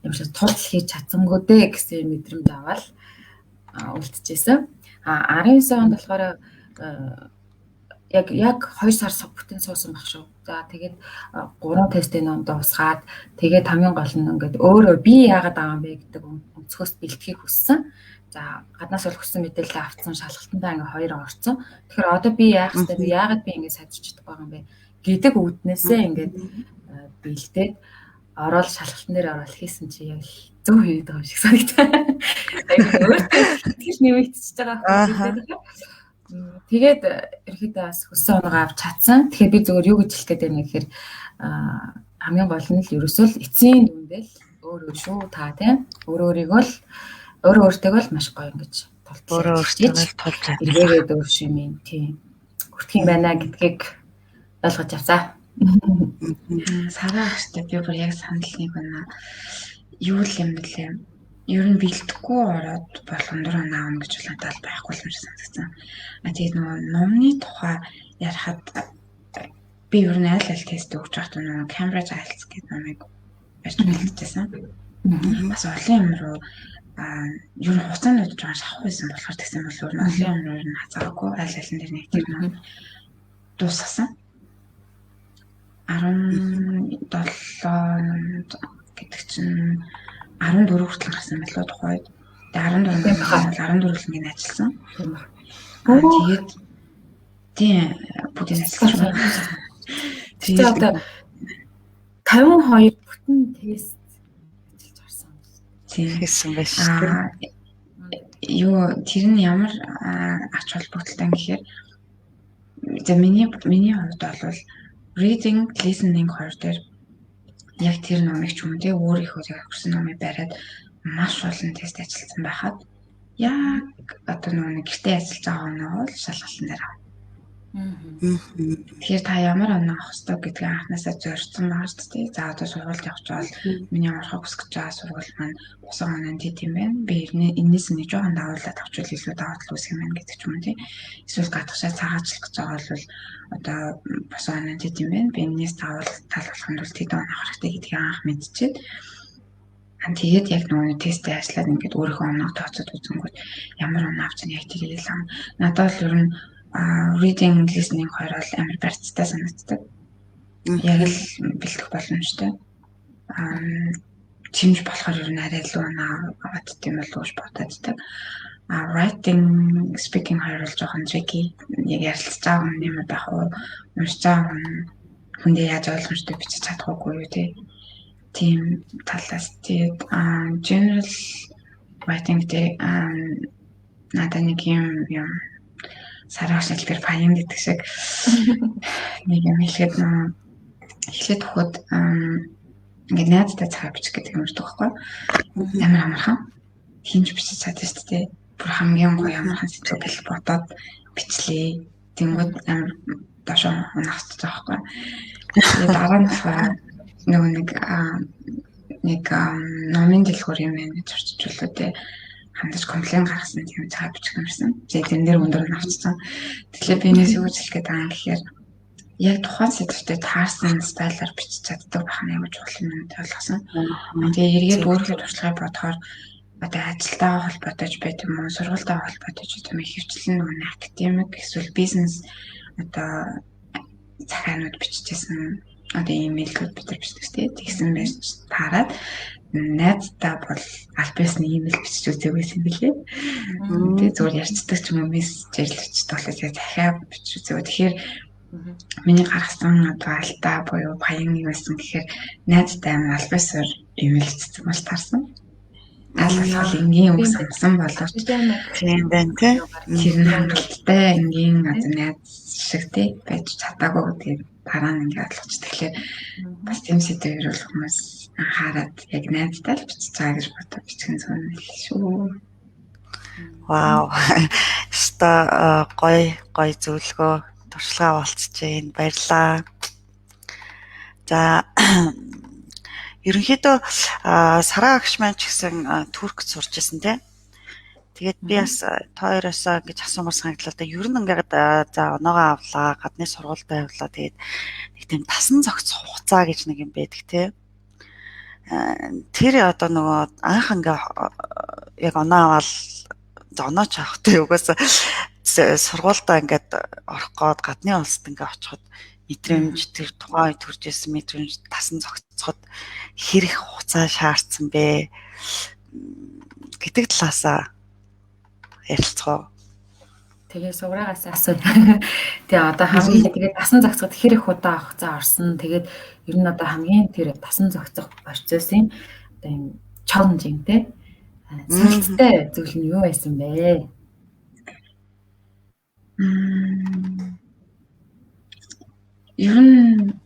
Юм шиг тул хийж чадсангүй дээ гэсэн мэдрэмж аваад үлдчихсэн. 19 онд болохоор яг 2 сар бүтэн суусан баг шүү. За тэгээд 3 тестийн ном дуусгаад тэгээд хамгийн гол нь ингээд өөрөө би яагаад байгаа юм бэ гэдэг өнцгөөс бэлтгэхийг хүссэн. За гаднаас бол хүссэн мэдээлэл авцсан шалгалтандаа ингээ 2 орсон. Тэгэхээр одоо би яах вэ? Би яагаад би ингээ сайжирч чадах байгаа юм бэ гэдэг үүднээсээ ингээд бэлдээд ороод шалгалтан дээр ороод хийсэн чи яг зөв хийгээд байгаа юм шиг санагдаа. Өөртөө итгэж нэмэгдчихэж байгаа юм. Тэгээд ерөөдөө бас хүссэн оноогоо авч чадсан. Тэгэхээр би зөвөр юу гэж хэлэх гээд байна гэхээр хамгийн гол нь л ерөөсөө л эцсийн дүндэл өөрөө шүү та тийм өөрийгөө л өөртөөгөө л маш гоё ингэж өөрөө өөртөө тулж эргээгээд өөр шимийн тийм хүртэх юм байна гэдгийг ойлгож авцаа. Сараа гэжтэй би бүр яг санал нэг байна. Юу л юм бэлээ. Ер нь бэлдэхгүй ороод болгон дөрөв наавна гэж надад байхгүй юм шиг санагдсан. Тэгээд нөгөө номны тухай ярихад би ер нь аль тест өгч байхдаа нөгөө Cambridge IELTS гэдэг номыг барьж бэлдчихсэн. Бас олон юм руу ер нь хуцаанд удаж байгаа шахах байсан болохоор тэгсэн бол ер нь олон юм руу хазаагүй аль дээр нэг тийм ном дуусгасан. 17 гэдэг чинь 14 хүртэл гарсан байлоо тухайд. Тэгээд 14 л ингэ ажилласан. Тэгээд тийм бүгд ажилласан. Тэгээд одоо 52 бүтэн тест ажиллаж гарсан. Тийм хийсэн байж тээ. Юу тэр нь ямар ач холбогдолтой гэхээр за миний хувьд бол reading, listening хоёр дээр яг тэр номыг ч юм уу өөрийнхөө өгсөн номыг бариад маш олон тест ажилласан байхад яг одоо нэг гэртээ ажиллаж байгаа оноо бол шалгалтан дээр авах. Тэгэхээр та ямар оноо авах ёстой гэдгийг анханасаа зорьсон байгаа шүү дээ. За одоо сургуульд явж байгаа миний орохыг хүсэж байгаа сургууль маань босоо оноонд тийм байна. Би энэс нэг жоохон давуулаад авчвал илүү даваад үсэх юм байна гэдэг ч юм уу тий. Эсвэл гадагшаа цагаачлах гэж байгаа бол одоо босоо оноонд тийм байна. Би энэс давал тал болохын тулд тэд оноо авах хэрэгтэй гэдгийг анх мэдчихээд Тэгээд яг нөгөө тестээ ажиллаад ингээд өөрийнхөө оноо тооцоод үзэнгүүт ямар оноо авч яг тэрийг л надад л ер нь reading listening хоёр бол амар барьцтай санагддаг. Яг л бэлдэх боломжтой. Чимж болохоор ер нь арай илүү оноо аваад тийм болов уу боддог. Writing, speaking хоёр бол жоохон tricky. Яг ярилцж байгаа юм ямар байх вэ? Уншиж байгаа хүндээ яаж ойлгомжтой бичиж чадах уу юу тий. Тийм талаас тэгээд general writing дээр надад нэг юм сараа шил дээр паян гэдэг шиг нэг юм эхлээд хөхөд ингээд найзтай цагаа бичих гэдэг юм шиг байхгүй амар амархан хинж бичиж чаддаг шүү дээ. Бүр хамгийн гоё амархан сэтгэл бодоод бичлээ. Тэнгүүд амар дашаа унахчих таахгүй. Тэгээд дараа нь нөгөө нэг номын дэлгүүр юм байна гэж орчуулдаг те хандаж комплейн гаргасан тийм цаг бичих юмсан. Тэгээд энэ нэр өндөр нь авчихсан. Тэгэхээр би нээс юу хэлэх гээд байгаа юм гэхээр яг тухайн сэдвүүдэд таарсан стайлаар бичиж чаддаг байх нь ямар чухал юм бэ ойлгосон. Тэгээд эргээд өөрийнхөө туршлагыг бодохоор одоо ажилтайгаа холбоотой байт юм уу, сургуультайгаа холбоотой ч юм их хвчлэн нөгөө академик эсвэл бизнес одоо цагаанууд бичижсэн одоо имэйлүүд бид нар бичдэг тийм тэгсэн байж таарад найздаа бол альбиасны имэйл бичиж үзэх байсан билээ. Тэгээ зүгээр ярьцдаг ч юм уу мессежлэгч тоглож захиа бичиж үзээ. Тэгэхээр миний гаргасан одоо альтаа буюу паян юм байсан гэхээр найздаа амар альбиасаар имэйл бичсэн маш таарсан. Алгал энгийн үг сонсон боловч тийм байна тийм. Тэр нь хангалттай энгийн одоо найз шиг тийм байж чадаагүй гэдэг дараа нь ингээд ойлгоч. Тэгэхээр бас тийм сэдвэр бол хүмүүс анхаарад яг найзтай л бичиж байгаа гэж бодож бичих зүйл шүү. Вау. Ста гой зөвлөгөө туршлага болцож байна. Баярлалаа. За ерөнхийдөө Сараа агш маань ч гэсэн Туркт сурч байсан тийм. Тэгээд би бас тооёроос ингэж асуумар санагдлаа да. Ер нь ингээд за оноогоо авлаа, гадны сургуультай явлаа. Тэгээд нэг тийм тасан зогц хугацаа гэж нэг юм байдаг тийм. Тэр одоо нөгөө анх ингээ яг оноо аваад онооч авахтай угаасаа сургуультай ингээд орох гээд гадны улсад ингээ очиход мэдрэмж тэр тухайн үед төрж ирсэн мэдрэмж тасан зогцоход хэрэг хугацаа шаардсан бэ гэдэг талаасаа ярилцгаа. Тэгээ суграагаас асуу. Тэгээ одоо хамгийн тэгээд тасан зогцоход хэрэг удаа хугацаа орсон. Тэгээд ер нь одоо хамгийн тэр тасан зогцох процессын одоо юм чаленжинг те сүүлдээ зүйл нь юу байсан бэ? Ер нь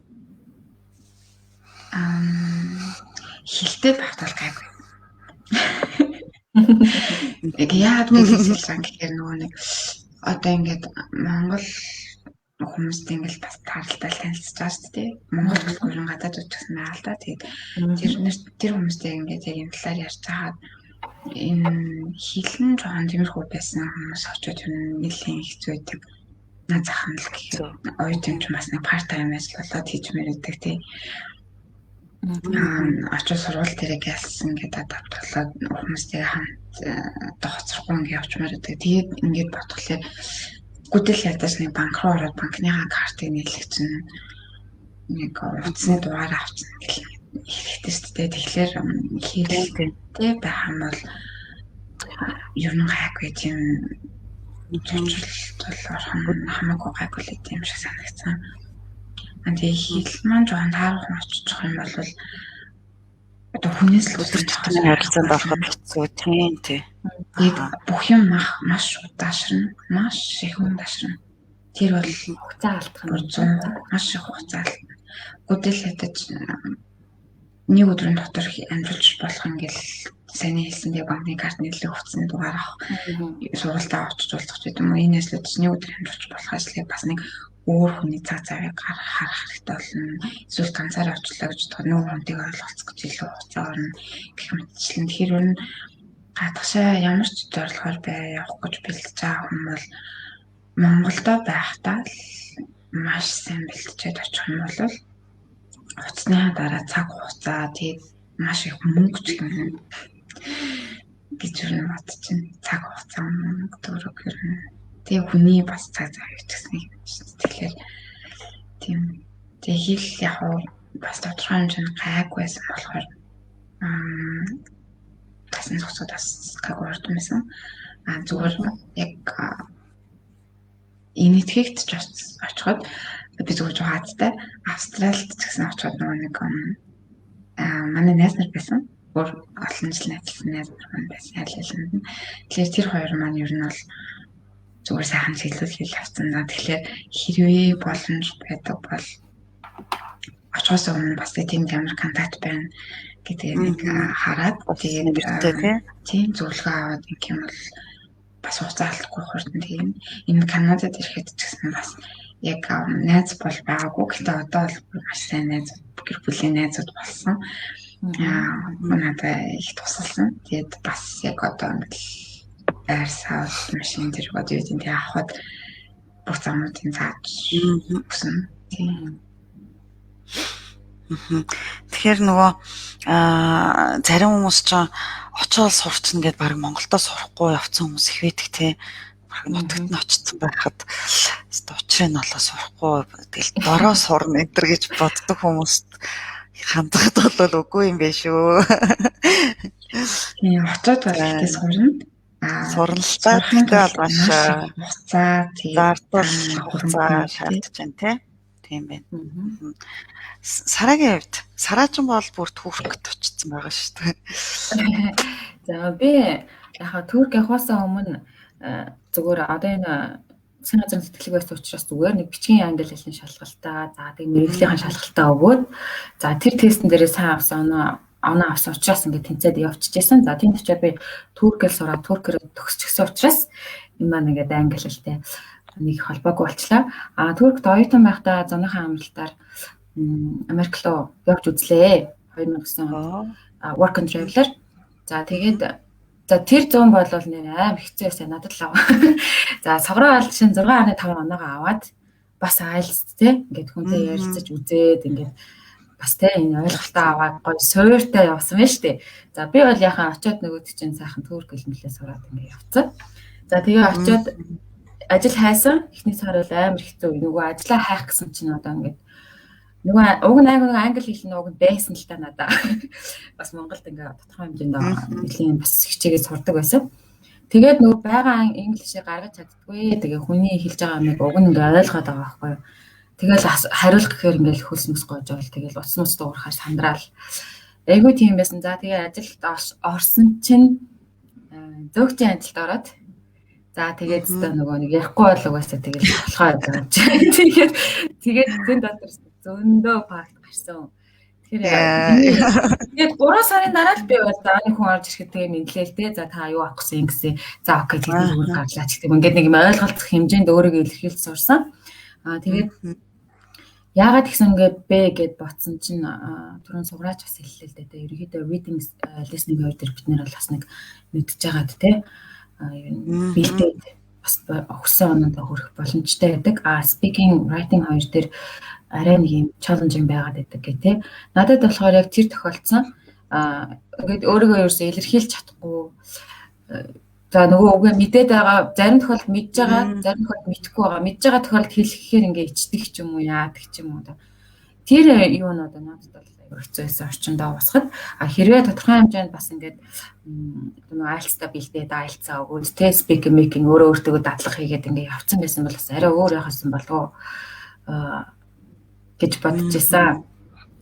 хилтэй багт бол гайгүй. Яг хэлсэн гэхээр нөгөө нэг одоо ингээд Монгол хүмүүстэй ингээд бас тааралтай танилцж байгаа шүү дээ. Монгол хөлбөрийн гадаад үтгсэн байгаа л да. Тэгээд тэр хүмүүстэй ингээд яг юм талаар ярьж байгаад энэ хилэн жоохон тиймэрхүү байсан хүмүүс очоод юм нэлийн хэцүү байдаг. Наад захын л гэхээр оюут юм ч бас нэг part time ажил болоод хийж мэрэгдэг тий. Очоод сургууль дээрээ гэлсэн гэдэг давтгалаад хүмүүстэй хамт доцрохгүй ингээд явчмаар байдаг. Тэгээд ингээд бодглохлоор гүдэл ядаж нэг банк руу ороод банкныхаа картыг нийлэх чинь нэг утасны дугаар авчихсан гэх юм хэрэгтэй шүү дээ. Тэгэхээр хэрэгтэй байх юм бол ер нь гайгүй тийм жижигэл хамаагүй гайгүй л юм шиг санагдсан. Тэгээ хил маань жоохон таарах очих юм бол одоо хүнээс л өдөртний харилцаанд ороход хэцүү тийм тий. Тэгээд бүх юм маш удаашрна, маш их удаашрна. Тэр бол хугацаа алдах нь маш их хугацаа алдна. Гүдэл ядаж нэг өдрийн дотор амжилж болох ингээл сайн хэлсэндээ банкны карт нийлэх хүчний дугаар авах сургалтаа очиж уулзах гэдэг юм уу. Энэс л нэг өдөр амжилж болох ажлыг бас нэг өөр хүний цаг завыг харах хэрэгтэй болно. Эсвэл ганцаараа очлоо гэж бодоход нөгөө хүнтэйг ойлголцох гэж илүү хугацаа орно гэх мэтчлэн. Тэгэхээр ер нь гадагшаа ямар ч зорилгоор явах гэж бэлдэж байгаа хүн бол Монголдо байхдаа маш сайн бэлтжээд очих юм бол хуцсны дараа цаг хугацаа тэгээд маш их мөнгө ч юм гэж юу бодож байна. Цаг хугацаа мөнгө дөрөв гэрнэ. Тэгээ хүний бас цаг зав хийчихсэн юм шүү дээ. Тэгэхээр тийм. Тэгээ хэл яг бас тодорхой хэмжээнд гайгүй байсан болохоор тасны зохицууд бас гайгүй урд байсан. Зүгээр яг энэтхэгт ч очиход би зүгээр жугаацтай Австралид ч гэсэн очиход нэг манай найз нар байсан. Өөр олон жил ажилласан найз нар байсан ялгaalанд. Тэгэхээр тэр хоёр маань ер нь бол зүгээр сайхан чиглэл хэл авсан. Тэгэхээр хэрвээ боломж байдаг бол очихоос өмнө бас тийм ямар контакт байна гэдэг нэг хараад тэгээд тийм зөвлөгөө аваад нэг юм бол бас хугацаа алдахгүй хурдан тийм энэ Канадад ирэхэд ч гэсэн бас яг найз бол байгаагүй. Гэхдээ одоо бол маш сайн найз гэр бүлийн найзууд болсон. Надад их тусалсан. Тэгээд бас яг одоо байр саал машин зэрэг одоо юу гэдэг авахд бүх замуудын зааж өгсөн. Тийм. Тэгэхээр нөгөө зарим хүмүүс ч очоод сурчна гэдээ баг Монголдо сурахгүй явцсан хүмүүс их байдаг те. Баг нутагт нь очсон байхад учрыг нь олоо сурахгүй тэгэл бороо сурна энэ гэж боддог хүмүүст хандахад бол үгүй юм биш үү. Тийм очоод байгаа сурна. Сурналцаа гэдэг маш хугацаа тийм хугацаа шаардж байна те. Тийм байна. Сарагийн хувьд Сараачин бол бүр Туркт очсон байгаа шүү дээ. За би яхаа Турк явахаасаа өмнө зүгээр одоо энэ засгийн газрын сэтгэлэг байсан учраас зүгээр нэг бичгийн англи хэлний шалгалтаа за тэг мэрэгжлийн шалгалтаа өгөөд за тэр тестэн дээрээ сайн авсан оноо авсан учраас ингээд тэнцээд явчихжээ. За тийм учраас би туркээр сураад туркээр төгсчихсэн учраас энэ маань ингээд англи хэлтэй нэг холбоогүй болчлаа. Туркт оюутан байхдаа зуныхаа амралтаар Америк руу явж үзлээ. 2009 онд work and traveler. За тэгээд за тэр 100 бол нэр аим хэцүү байсан надад л аваа. За цогроо аль шин 6.5 оноогоо аваад бас IELTS те ингээд хүнтэй ярилцаж үзээд ингээд бас те энэ ойлголтоо аваад гоё суйртай явсан байна шүү дээ. За би бол яхаа очиод нөгөөд чинь сайхан турк хэлмэлээ сураад ингээд явцсан. За тэгээ очиод ажил хайсан. Эхний сар бол амар хэцүү. Нөгөө ажлаа хайх гэсэн чинь одоо ингээд нөгөө уг нэг англи хэлний уг байсан л та надаа. Бас Монголд ингээ тодорхой хэмжээнд нэлийн бас хичээгээ сурдаг байсан. Тэгээд нөгөө байгаа инглишээ гаргаж чаддгүй. Тэгээ хүний хэлж байгаа юмыг уг нь ингээ ойлгоод байгаа байхгүй юу. Тэгэл хариулах гэхээр ингээл хөлснөс гоожвол тэгэл уцнаас дуурахаар сандраал. Айгуу тийм байсан. За тэгээ ажилд орсон чинь зөөгчийн ажилд ороод за тэгээд нөгөө нэг ярихгүй бол угаасаа тэгэл болохоо гэж. Тэгээд зэн дотор зөндөө факт гарсан. Тэгэхээр 3 сарын дараа л би бол дааны хүн орж ирэхэд тэгээ мэдлээ л дээ. За та юу авах гэсэн ингэсэн. За окей тэгээд зүгээр гарлаа ч гэдэг. Ингээд нэг юм ойлголцох хэмжээнд өөрийгөө илэрхийлж сурсан. Тэгээд яагаад гэсэн ингээд бэ гэд ботсон чинь түрүүн суграач бас хэллээ л дээ. Ерөнхийдөө reading listening хоёр дээр бид нэр бол бас нэг мэдж байгаад те. Бэлдээд бас өгсөн оноонд хүрэх боломжтой байдаг. Speaking, writing хоёр дээр арай нэг юм challenging байгаад байдаг гэх тээ. Надад болохоор яг тэр тохиолдсон. Ингээд өөрийгөө ерөөсөө илэрхийлж чадахгүй. За нөгөө үгээ мэдээд байгаа, зарим тохиолдолд мэдж байгаа, зарим тохиолдолд мэдэхгүй байгаа. Мэдж байгаа тохиолдолд хэлэхээр ингээд ичдэг ч юм уу, яадаг ч юм уу. Тэр юу нь одоо надад бол хэцүү байсан орчиндөө босоход. Хэрвээ тодорхой хэмжээнд бас ингээд нөгөө IELTS-та бэлдээд IELTS-аа өгөөд тэ speaking making өөртөө дадлах хийгээд ингээд явцсан байсан бол бас арай өөр яхасан болов гэж бодож байсан.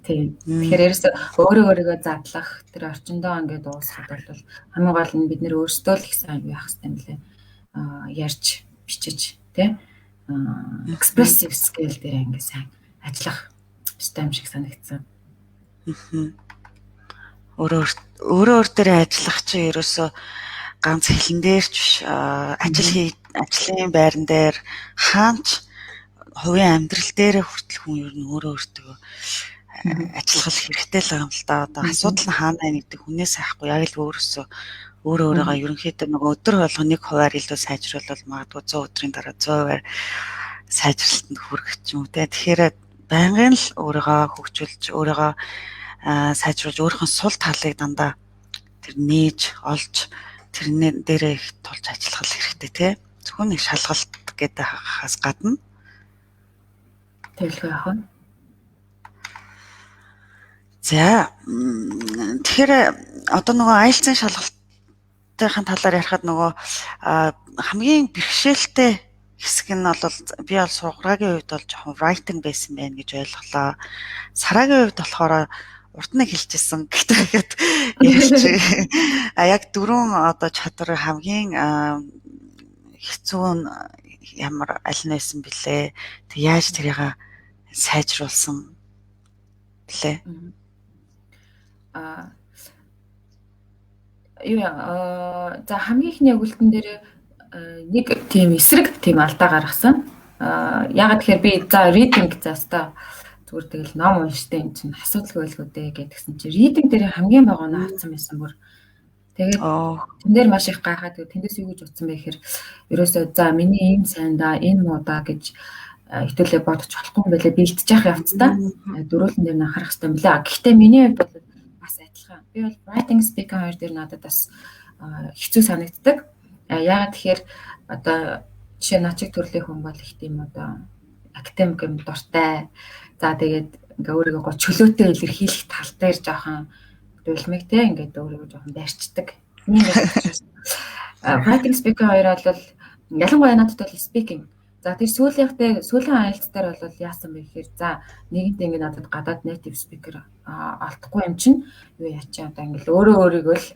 Тийм. Тэгэхээр ерөөсөө өөрийгөө задлах тэр орчиндөө ингээд дуусахад бол хамгийн гол нь бид нэр өөрсдөө л их сайн явах хэрэгтэй юм лээ. Ярьж, бичиж, тэ expressive skill дээр ингээд сайн ажиллах хэрэгтэй юм шиг санагдсан. Өөрөө дээр ажиллах чинь ерөөсөө ганц хэлэн дээр ч биш ажлын байран дээр хаанч хувийн амьдрал дээр хүртэл хүн ер нь өөртөө ажиллах хэрэгтэй л юм л да. Одоо асуудал нь хаана байна гэдэг хүнээс айхгүй яг л өөрөөгөө ерөнхийдөө нөгөө өдөр болгоо нэг хуваар илүү сайжруулбал магадгүй 100 өдрийн дараа 100% сайжралтанд хүрэх ч юм уу те. Тэгэхээр байнгын л өөрийгөө хөгжүүлж өөрийгөө сайжруулж өөрийнхөө сул талыг дандаа тэр нээж олж тэрний дээрээ их тулж ажиллах хэрэгтэй тий. Зөвхөн нэг шалгалт гэдэг хаас гадна Тэгэлгүй яах вэ? за тэгэхээр одоо нөгөө IELTS-ийн шалгалтын талаар ярихад нөгөө хамгийн бэрхшээлтэй хэсэг нь бол би бол сургуулийн үед бол жоохон writing байсан байна гэж ойлголоо. Сарагийн үед болохоор урд нь хэлчихсэн гэдэг ярьж яг дөрвөн одоо чадвар хамгийн хэцүү нь ямар аль нь байсан бэлээ. Тэг яаж тэрийг сайжруулсан блэ? За хамгийн ихний өгүүлбэрэн дээр нэг тийм эсрэг тийм алдаа гаргасан. Яагаад тэгэхээр би за reading заастаа зүгээр тэгэл ном унштай юм чинь асуудалгүй байлгүй дээ гэдгсэн чинь reading дээр хамгийн багаа нь авцсан байсан бүр. Тэгээд тэн дээр маш их гайхаад тэндээс юу гэж утсан бэ гэхээр ерөөсөө за миний ийм сайн да энэ муу да гэж хэвтүүлээ бодож болохгүй юм байлаа бэлтэж явах явцдаа дөрүүлэн дээр нь анхаарах хэрэгтэй юм билээ. Гэхдээ миний хувьд бол бас адилхан. Би бол writing speaking хоёр дээр надад бас хэцүү санагддаг. Яагаад тэгэхээр одоо жишээ начиг төрлийн хүн бол их тийм одоо академик юм дуртай. За тэгээд ингээ өөрийгөө чөлөөтэй илэрхийлэх тал дээр жоохон дүүлмэгтэй ингээд өөрийгөө жоохон барьцдаг. Writing speaking хоёр бол ялангуяа надад бол speaking. За тэр сүүлийн IELTS дээр бол яасан бэ гэхээр за нэгэнтээ ингээд надад гадаад native speaker олдохгүй юм чинь юу яачаа одоо ингээд өөрийгөө л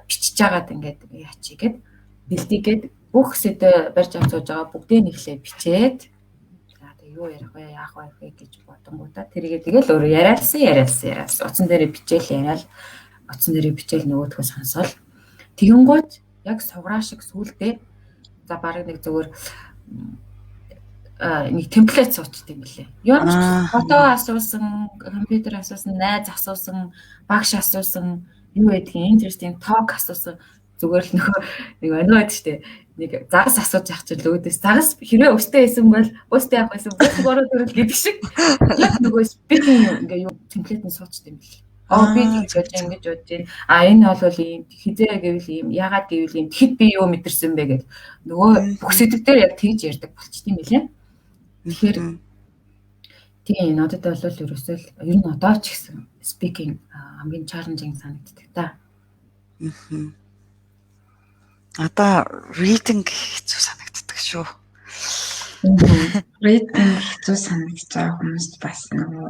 бичиж жагаад ингээд яачий гэд бэлдээгээд бүх сэдв барьж авч сууж байгаа бүгдийг нэглээ бичээд за тэг юу ярих вэ яах вэ гэж бодонгуудаа тэрийгээ тэгэл өөрөө яриалсан утсан дээрээ бичээл яриал утсан дээрээ бичээл нөгөөдхөө сонсоол тэгэнгүүт яг суграа шиг сүулдэ за барыг нэг зүгээр нэг темплейт суучт юм билээ. Юу ч фото асуусан, компьютер асуусан, найз асуусан, багш асуусан, юу гэдгийг interesting talk асуусан зүгээр л нэг ониод штэ нэг загас асууж явах чинь өөдөөс загас хэрвээ өстэй байсан бол өстэй явах байсан бүх бороо төрөл гэдэг шиг яг нөгөө speaking ингээ юу темплейт нь суучт юм билээ. Би ингэж бодож байна. Энэ бол ийм хизээ гэвэл ийм ягаад гэвэл ийм тэгэхэд би юу мэдэрсэн бэ гэж нөгөө бүх сэдв дээр яг тэгж ярьдаг болчт юм билээ. Тэгэхээр тийм надад бол ерөөсөө ер нь одоо ч гэсэн speaking хамгийн challenging санагддаг та. Одоо reading хэцүү санагддаг шүү. Reading хэцүү санагдаж байгаа хүмүүст бас нөгөө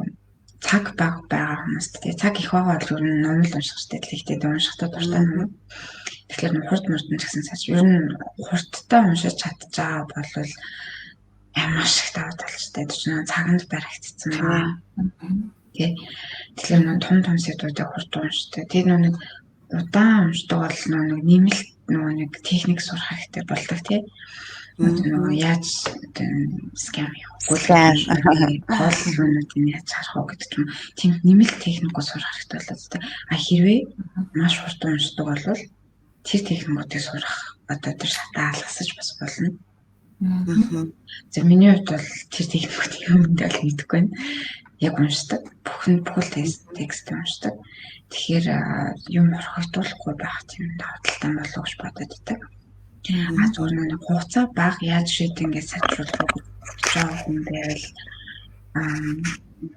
цаг байгаа хүмүүст тэгээ цаг их байгаа бол ер нь ном л унших хэрэгтэй дэлхийд уншихтаа дуртай юм. Тэгэхээр хурд мөрдөн ч гэсэн саж ер нь хурдтай уншиж чадчихаа бол маш их даваа талчтай гэж цаганд баригдсан байна. Тэгэхээр нэг том сэдвүүдийг хурд уншдаг. Тэр нэг удаан уншдаг бол нэг нэмэлт нэг техник сурах хэрэгтэй болдог тий. Нөгөө яаж скам явуулах гол нь яаж харах вэ гэдэг юм. Тийм нэмэлт техникөө сурах хэрэгтэй болоод тий. Хэрвээ маш хурд уншдаг бол тэр техникүүдийг сурах одоо тэр шатаа алгасаж бас болно. За миний хувьд бол тэр техникүүд юмд бол мэдэхгүй байна. Яг уншдаг. Бүхэл текст уншдаг. Тэгэхээр юм орхигдуулахгүй байх тийм даваа талтай болов гэж бодод байдаг. Зүгээр нэг хугацаа бага яаж шийдэнгээ сайжруулах гэж байгаа юм байвал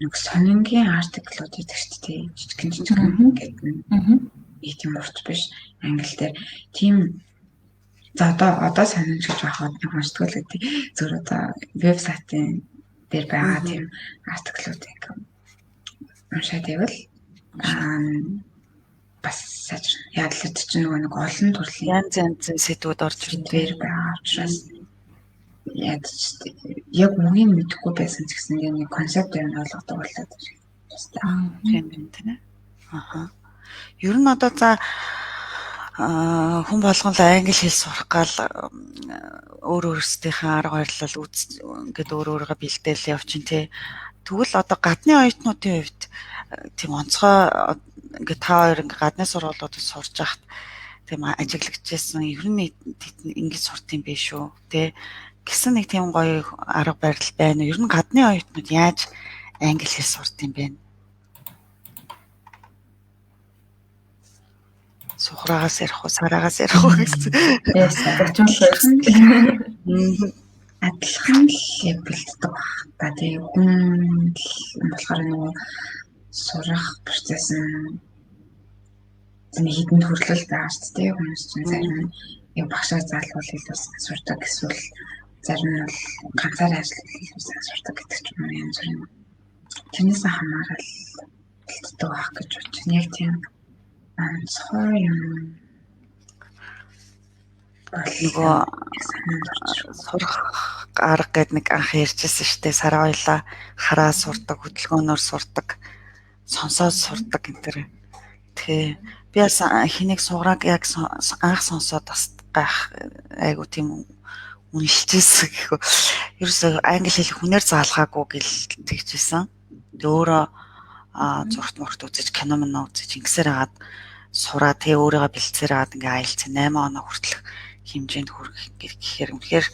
нэг сонингийн артиклууд гэдэг шүү дээ. Жижигхэн гэдэг тийм урт биш англи дээр тийм за одоо сонирч гэж байхад нэг уншдаг л гэдэг. Зөв одоо вебсайтын дээр байгаа тийм артиклуудыг уншаад байвал бас сайжрна. Яг л чинь нэг олон төрлийн янз сэдвүүд орж ирдэг байгаа учраас яг үнийг мэдэхгүй байсан ч гэсэн нэг концептыг нь ойлгодог болоод байна. Тийм тийм. Ер нь одоо за хүн болгон л англи хэл сурах гал өөрөөсдийнхээ арга барилал ингээд өөрөөрөө бэлдээл явчин тий. Тэгвэл одоо гадны оюутнуудын хувьд тийм онцгой ингээд та хоёр ингээд гадны сургуулиудад сурж байхад тийм ажиглагдчихсан ер нь ингэж сурт юм бэ шүү тий. Гэсэн нэг тийм гоё арга барил байна. Ер нь гадны оюутнууд яаж англи хэл сурт юм бэ? Сухраагаас ярих уу, сараагаас ярих уу гэсэн. Yes, зочин first. Адилхан л бэлддэг баг. Тэгээ хүн болохоор нөгөө сурах процесс нь хэдэн төрлөл байгаа шүү дээ. Хүмүүс чинь зарим нь багшаа заалбал илүү сурдаг эсвэл зарим нь бол ганцаараа ажиллах илүү сурдаг гэдэг ч юм уу янз бүрийн. Тэрнээс хамаарал бэлддэг баг гэж бодож байна. Яг тийм онцгой юм. Нөгөө сурах арга гэдэг нэг анх ярьжсэн шүү дээ. Сараа хоёлаа хараа сурдаг, хөдөлгөөнөөр сурдаг, сонсоод сурдаг энэ төр. Тэгээ би бас хэнийг суугааг яг анх сонсоод бас гайх айгу тийм үнэлжсэн гэхүү. Ерөөсөө англи хэл хүнээр заалгаагүй гэлтэйжсэн. Тэгээ өөрөө зургт мөрт үзэж кино мөн үзэж ингэсээр хагаад сураа тэгээ өөрийгөө бэлдсээр хагаад ингээ айлцсан 8 оноо хүртэлх хэмжээнд хүрэх гэхээр үнэхээр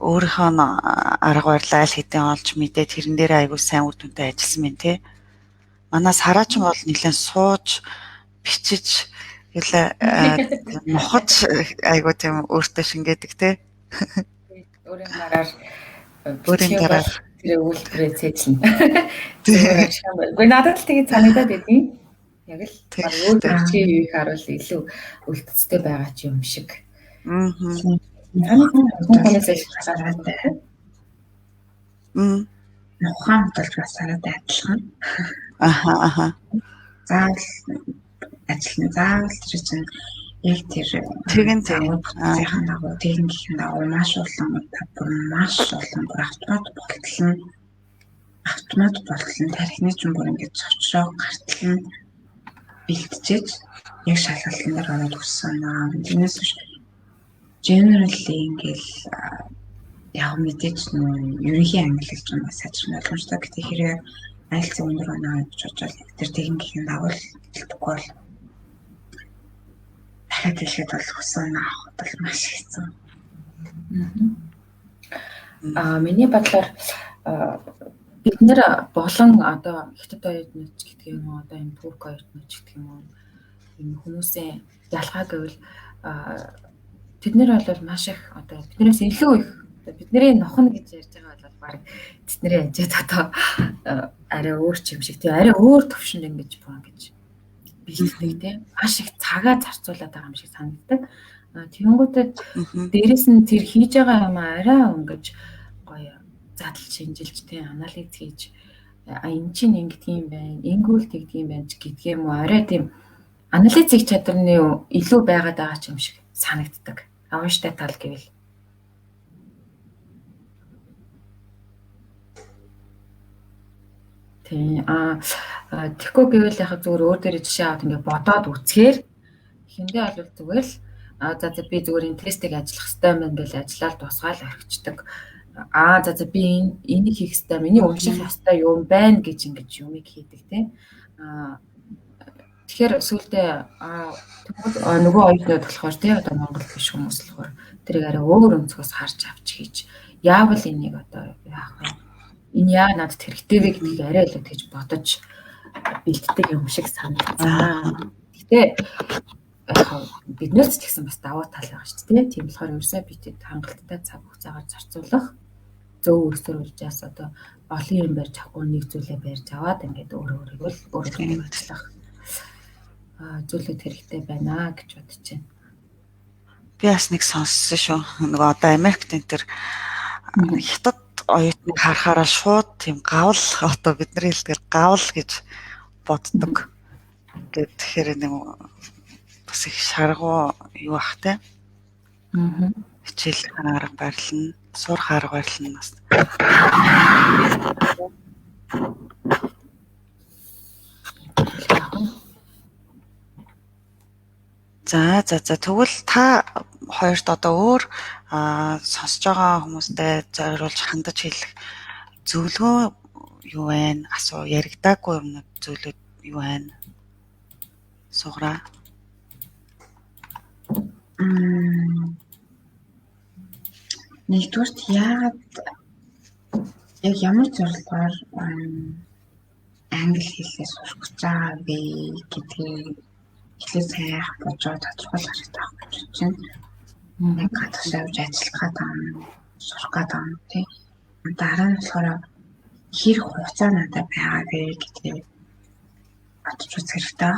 өөрийнхөө арга барилаа аль хэдийн олж мэдээд тэрэн дээр айгүй сайн үр дүнтэй ажилласан мэн тий. Манай сараач бол нэлээд сууж бичиж нухаж айгүй тийм өөртөө шингээдэг тий. Өөрийн гараар тэр үйлдвэрээ цээжлэн. Гэхдээ надад л тэгээд санагдаад байдیں۔ Яг л өөр чи юу их харуул илүү үлдэцтэй байгаа ч юм шиг. Ухаан болж бас санаад адилхан. Заавал тэр чинь яг тэр техникийн дагуу маш олон автомат болтол нь тархины ч бүр ингэж цочроо гартал нь бэлтжиж яг шалгалтын дээр ороод өгсөн аа. Тэрнээс биш generally ингээл яг мэдээж ерөнхий англи хэлж байгаа сайжрын ойлгомжтой гэдэг хэрэг айлцсан өндөр оноо гэж бодож тэр техникийн дагуу бэлтгэхгүй бол дахиад хэлэхэд бол хүсэн авах бол маш хэцүү. Миний бодлоор бид нэр болон одоо хятад оюутнууд гэдэг юм уу одоо энэ турк оюутнууд гэдэг юм уу энэ хүмүүсийн ялгаа гэвэл бид нэр бол маш их одоо биднээс илүү их бидний нохно гэж ярьж байгаа бол баг тэдний ажид одоо арай өөр юм шиг тий арай өөр төвшөнд ингэж боо гэж бэлддэг тий маш их цагаа зарцуулаад байгаа юм шиг санагддаг. Тэнгүүтээ дээрэс нь тэр хийж байгаа юм арай ингэж гоё задлж шинжилж тий анализ хийж энэ чинь ингэдэг юм байна ингэвэл тэгдэг юм байна гэдг юм уу арай тийм анализ хийх чадварны илүү байгаад байгаа ч юм шиг санагддаг. Авааштай тал гэвэл тэгэхгүй гэвэл яг зүгээр өөр дээр жишээ аваад ингээд бодоод үзэхээр эхэндээ бол зүгээр л за би зүгээр энэ тестийг ажиллах хэрэгтэй юм байна гэж ажиллаад тусгаал орхичдаг. За би энийг хийх хэрэгтэй, миний унших ёстой юм байна гэж ингэж юмыг хийдэг тийм. Тэгэхээр сүүлдээ нөгөө оюутнууд болохоор тийм одоо Монгол биш хүмүүс болохоор тэрийг арай өөр өнцгөөс харж авч хийж яавал энийг одоо яах вэ? Энэ яа надад хэрэгтэй вэ гэдгийг арай илүү тэгж бодож бэлддэг юм шиг санагдсан. Гэтэ биднээс ч гэсэн бас даваа тал байгаа шүү дээ. Тийм болохоор ерөөсөө бидэд хангалттай цаг хугацаагаар зарцуулах зөв өрсөлдөж одоо олон юм барьж авахгүй нэг зүйлээ барьж аваад ингээд өөрийгөө ажиллах зүйлүүд хэрэгтэй байна гэж бодож байна. Би бас нэг сонссон шүү. Нөгөө одоо Америкт энэ төр хятад оюутныг харахаараа шууд тийм гавл одоо бидний хэлдгээр гавл гэж боддог. Тэгэхээр нэг бас их шаргуу юу ах те. Хичээл арга барил нь, сурах арга барил нь бас. За тэгвэл та хоёрт одоо өөр сонсож байгаа хүмүүстэй зориулж хандаж хэлэх зөвлөгөө юу вэ? Яригдаагүй юм зүйлүүд юу вэ? Суграа. Нэгдүгээрт яг ямар зорилгоор англи хэлээ сурах гэж байгаа вэ гэдгийг эхлээд сайх бодож тодорхойлох хэрэгтэй байх гэж чинь. Нэг гадагшаа явж ажиллах гэдэг юм, сурах гэдэг юм тий. Дараа нь болохоор хэрэг хугацаа надад байгаа гэдгийг бодож үзэх хэрэгтэй.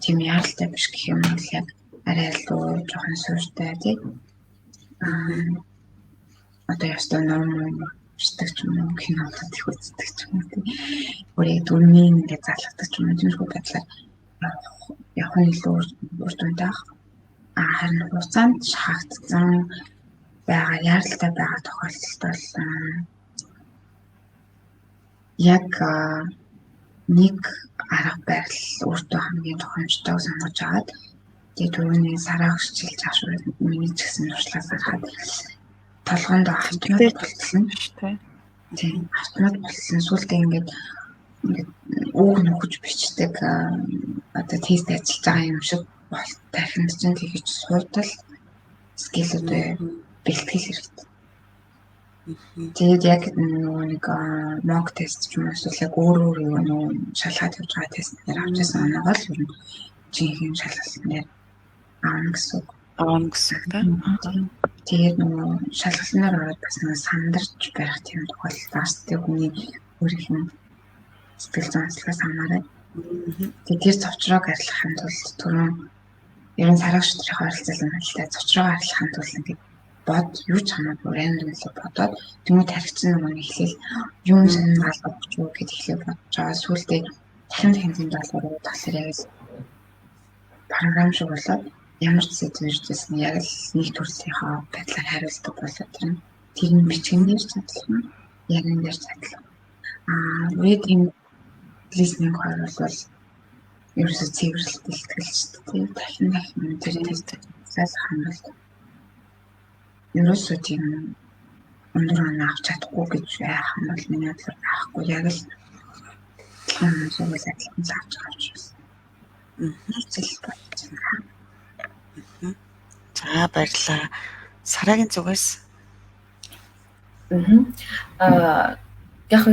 Тийм яаралтай биш гэх юм бол яг арай л жоохон суурьтай тий. Одоо ястаа ном бичдэг ч юм уу, кинолд их үздэг ч юм уу тий. Өөрийн дүрмийн ингээд залгадаг ч юм уу, тиймэрхүү байдлаар яг нь илүү үр дүнтэй. Харин хугацаанд шаардсан байгаа яаралтай байгаа тохиолдолд бол яг нэг арга барил өөртөө хамгийн тохиомжтойг сонгож аваад тэгээд түрүүний сараа хөшчилж авах миний ч гэсэн туршлагаас харахад толгоонд автомат болсон шүү дээ. Тийм автомат болсон. Сүүлдээ ингээд үг нөхөж бичдэг одоо тест ажиллаж байгаа юм шиг бол дахин чинь тэгэж суудал скиллүүдээ бэлтгэл хэрэгтэй. Тэгээд яг нэг mock test ч юм уу эсвэл яг өөр юу шалгаад явж байгаа тестээр авч ирсэн оноо бол ер нь жинхэнэ шалгалтнаар аавна гэсэн. Тэгээд нөгөө шалгалтнаар ороод бас нэг сандарч байх тийм тохиолдолд тийм хүний өөрийнх нь сэтгэл зүйн онцлогоос хамаарай. Тэгээд тэр зовчроог арилгахын тулд түрүүн ер нь сарагч нарын харилцаалын хэлтэй зочроо арилгахын тулд ингээд бод юу ч хамаагүй random л бодоод тэмээ тархицсан нэг ихлээл юм сонирхол авч юу гэд ихлээ бодож байгаа. Сүүлдээ дахин тийм даалгавар болохоор яг л програм шиг болоод ямар ч сэдвэрчсэн яг л нэг төрлийнхөө байдлаар хариулдаг болоод тэр нь бичгэнээр чадлаа. Яг энэ дээр чадлаа. Reading listening хоёр бол ерөөсөө цэвэрлэлт илтгэлчтэй дахин тэр тест хамгаалт. Ерөөсөө тийм өндөр оноо авч чадахгүй гэж байх юм бол миний бодлоор байхгүй. Яг л зөвхөн адилхан авч байсан. Хэцэл болж байна. За баярлалаа. Сарагийн зүгээс яг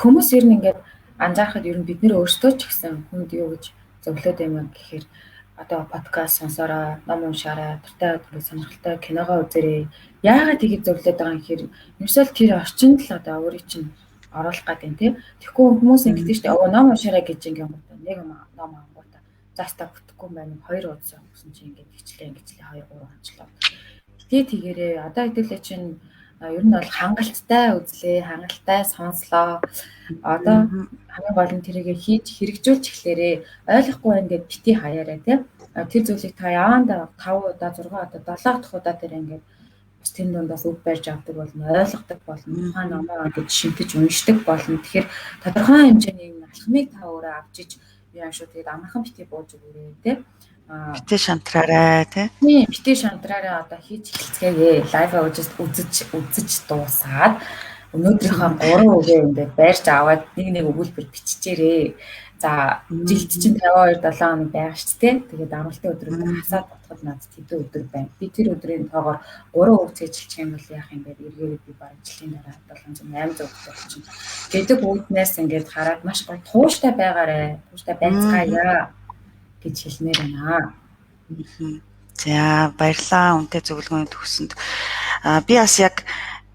хүмүүс ер нь ингээд анзаархад ер нь бид нэр өөрсдөө ч гэсэн хүнд юу гэж зөвлөд юм гэхээр одоо подкаст сонсороо, ном уншаарай, дуртай сонирхолтой киногоо үзээрэй. Яагаад тэгж зөвлөд байгаа юм гэхээр ерөөсөө тэр орчинд л одоо өөрийг чинь оруулах гэдэг тийм. Тэгэхгүй хүмүүс ингэдэж штэ ном уншаарай гэж ингэм гоо. Нэг ном авангуудаа заастаа бүтэхгүй юм байна. 2 удаа өгсөн чинь ингээд хичлээ 2 3 онцлоо. Тэгээрээ одоо хэдүүлээ чинь ер нь бол хангалттай үзлээ, хангалттай сонслоо. Одоо хамгийн гол нь тэрийг хийж хэрэгжүүлж эхлээрээ ойлгохгүй ингээд бити хаяараа тийм. Тэр зүйлийг та явандаа 5 удаа 6 удаа 7 дахь удаа тэр ингээд бас тэр дундаас үг барьж авдаг болно, ойлгодог болно, тухайн номоо ингээд шимтэж уншдаг болно. Тэгэхээр тодорхой хэмжээний алхмыг та өөрөө авч иж яа шүү тэгээд амархан бити бууж өгөөрэй тийм. Битээ шантраарай тий. Тийм, битээ шантраарай одоо хийж эхэлцгээе. Лайв үзэж дуусаад өнөөдрийнхөө 3 үгээ ингээд байрч аваад нэг өгүүлбэр биччихээрээ. За жилд чинь 52 7 хоног байгаа шүү дээ. Тэгээд амралтын өдрөөр хасаад бодоход надад хэдэн өдөр байна. Би тэр өдрийн тоогоор 3 үг цээжилчих юм бол яах юм бэ? Эргээд би бараг жилийн дараа 700 800 өгөх чинь. Гэдэг үүднээс ингээд хараад маш гоё тууштай байгаарэ. Тууштай байцгаая гэж хэлмээр байна. За баярлалаа үнтэй зөвлөгөөний төгсөнд. Би бас яг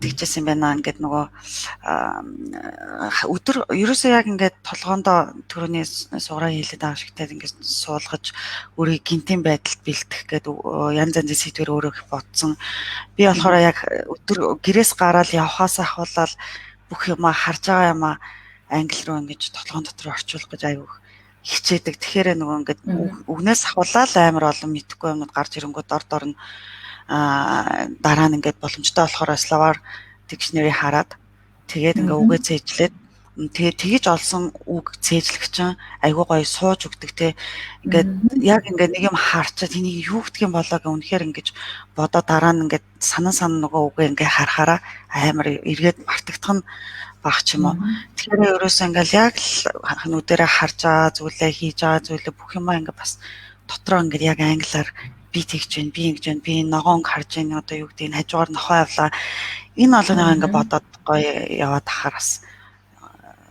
тэгжсэн байна. Ингээд нөгөө өдөр ерөөсөө яг ингээд толгоондоо төрөний сугараа хийлээд байгаа шигтэй ингээд суулгаж өөрийн гинтийн байдалд бэлтгэх гэдэг янз янзын сэдвэр өөрөө бодсон. Би болохоор яг өдөр гэрээс гараад явхаас ахуулаад бүх юма харж байгаа юма англи руу ингээд толгоон дотор орчуулах гэж аюу хичээдэг. Тэгэхээр нөгөө ингээд үгнээс ахуулаад амар олон мэдхгүй юмуд гарч ирэнгүүт дор нь дараа нь ингээд боломжтой болохоор словар дикшнери хараад тэгээд ингээ үгээ цээжлээд тэгээд тэгж олсон үг цээжлэгчин айгуу гоё сууж өгдөг те ингээд яг ингээ нэг юм харчаад энийг юу гэдг юм болоо гэх үнэхээр ингэж бодоо дараа нь ингээд санан нөгөө үгээ ингээ харахаараа амар эргээд мартагдах нь баг ч юм уу. Тэгэхээр ерөөсөө ингээл яг л нүдэрээ харж байгаа зүйлээ хийж байгаа зүйлээ бүх юмаа ингээ бас дотроо ингээ яг англиар би тэгж байна, би ингэж байна, би ногоон харж байна, одоо юу гэдэг нь хажуугаар нохоо явлаа. Энэ олоноо ингээ бодоод гоё яваад ахаар бас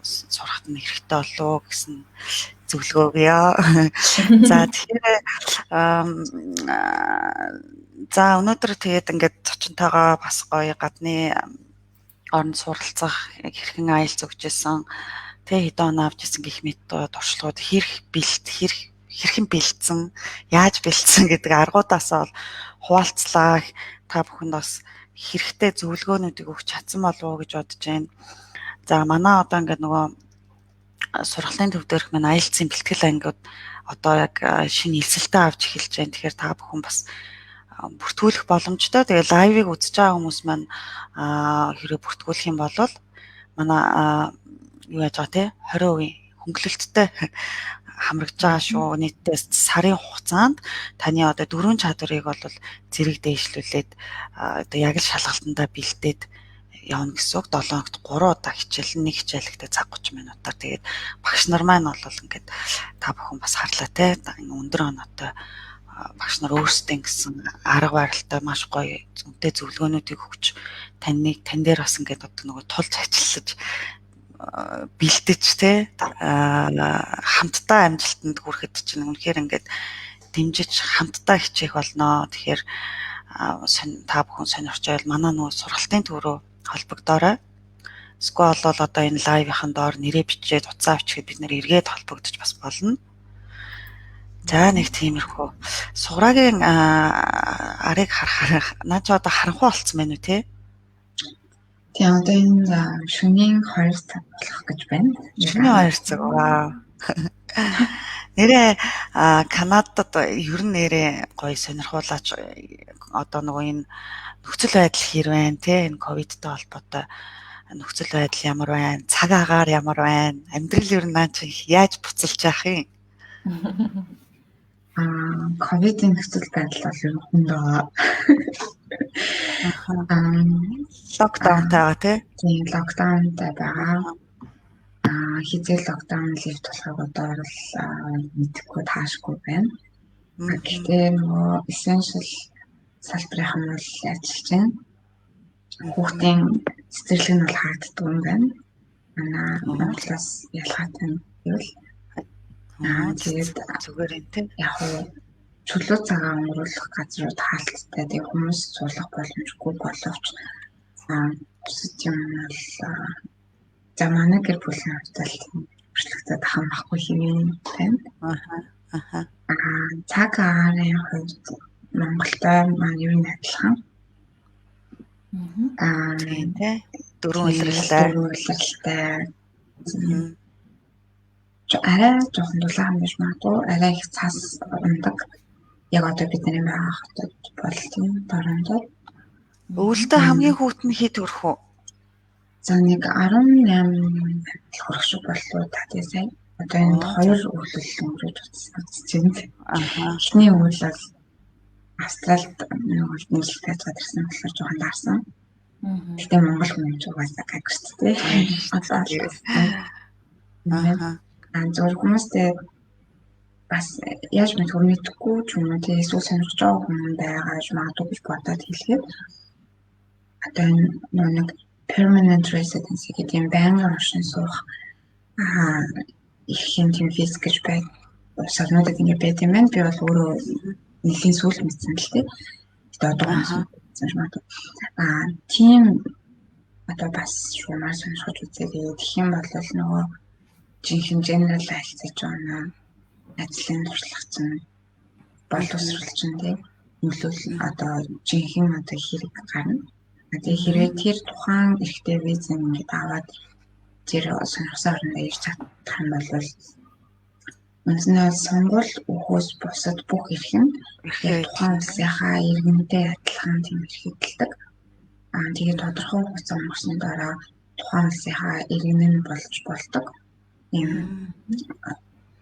сурахт нь хэрэгтэй болоо гэсэн зөвлөгөөгөө. За тэгэхээр за өнөөдөр тэгээд ингээд зочинтойгоо бас гоё гадны орнд суралцах хэрхэн IELTS өгчээсэн тэг хэдэн он авч ирсэн гэх мэт туршлагууд хэрхэн бэлдсэн, яаж бэлдсэн гэдэг аргуудаасаа хуваалцлаа. Та бүхэнд бас хэрэгтэй зөвлөгөөнүүдийг өгч чадсан болов уу гэж бодож байна. За манай одоо ингээд нөгөө сургалтын төв дээрх маань IELTS-ийн бэлтгэл ангиуд одоо яг шинэ хэлсэлтээ авч эхэлж байна. Тэгэхээр та бүхэн бас бүртгүүлэх боломжтой. Тэгээ лайвыг үзэж байгаа хүмүүс маань хэрэг бүртгүүлэх юм бол манай юу яаж байгаа те 20% хөнгөлөлттэй хамрагдж байгаа шүү. Нийтдээ сарын хугацаанд таны одоо 4 чадварыг бол зэрэг дээшлүүлээд одоо яг л шалгалтандаа бэлдээд явна гэсэн үг. 7 хоногт 3 удаа хичээл, нэг хичээлэгтээ цаг 30 минутаар. Тэгээд багш нар маань бол ингээд та бүхэн бас харлаа те. Өндөр оноотой багш нар өөрсдөө гэсэн арга барилтай маш гоё зүйтэй зөвлөгөөнүүдийг өгч тань дээр бас ингээд одоо нөгөө тулж ажиллаж бэлдэж те хамтдаа амжилтанд хүрэхэд чинь үнэхээр ингээд дэмжиж хамтдаа хичээх болно. Тэгэхээр та бүхэн сонирхож байвал манай нөгөө сургалтын төв рүү холбогдоорой. Эсвэл бол одоо энэ лайвынхан доор нэрээ бичээд утсаа авчихад бид нэр эргээд холбогдож бас болно. За нэг тиймэрхүү суграагийн арыг харахаар наач одоо харанхуй болцсон байна уу те? Тийм одоо энэ шөнийн 2 цаг болох гэж байна. Шөнийн 2 цаг. Нэрээ Канадад ер нь нэрээ гоё сонирхуулаач одоо нөгөө энэ нөхцөл байдал хэр байна те энэ ковидтай холбоотой нөхцөл байдал ямар байна, цаг агаар ямар байна, амьдрал ер нь наач яаж буцалж яах юм? ковидын нөхцөл байдал бол ер нь хүнд байгаа. Локдаунтай байгаа тий? Локдаунтай байгаа. Хизээ локдаун лифт болохыг одоо л мэдэхгүй таашгүй байна. Гэхдээ нөгөө essential салбарын бол ажиллаж байна. Хүүхдийн цэцэрлэг нь бол хаагддаг юм байна. Манай Монголоос ялгаатай нь гэвэл тэгээд зүгээр юм тий. Яг чөлөө цагаан өнгөрүүлэх газрууд хаалттай. Тэгээд хүмүүс суулгах боломжгүй боловч бусад юм бол за манай гэр бүлийн хувьд өөрчлөлтөд хамаахгүй хэвэн байна. Цаг агаарын хувьд Монголтой маань юу нэг адилхан. Тийм тий. 4 улиралтай. Арай жоохон дулаан байж магадгүй, арай их цас ундаг. Яг одоо бидний байгаа хотод бол тийм дороондоо. Өвөлдөө хамгийн хүүтэн хэд хүрэх үү? За нэг 18 хүрэх шиг боллоо та тий сайн. Одоо энэ 2 өвлөл өнгөрөөж утсан чинь. Эхний өвөл бол Австралид нэг нэлээд гадарсан болохоор жоохон даарсан. Гэтэ Монгол хүмүүс угаасаа гайхштай. Зөвхөн хүмүүстэй бас яаж мэдгүй ч юм уу тий эсвэл сонирхож байгаа хүмүүс байгаа ч магадгүй гэж бодоод хэлгээд одоо нэг permanent residency гэдэг юм байнгын оршин суух их юм тийм виз гэж байд. Сарнуудад ингэ байт юм байна. Би бол өөрөө нэлийн сүүл мэдсэн л тий. Тэгээд одоо мэдсэн магадгүй. Тийм одоо бас шуумаар сонирхож үзээ. Тэгэх юм бол нөгөө жинхэнэ general айлцаж байна. Ажлын туршлагачин боловсруулч нь тий нөлөөл одоо жинхэнэ одоо хэрэг гарна. Тэгээ хэрэг тэр тухайн эрхтэй виз ингээд аваад тэр сонирхсан орнд ирж чадах юм бол үнэснээ сонгол өхөөс бусад бүх эрх нь тухайн улсынхаа иргэнтэй адилхан тийм эрхэлдэг. Тэгээд тодорхой хугацаа өнгөрсний дараа тухайн улсынхаа иргэн нь болж болдог. Ийм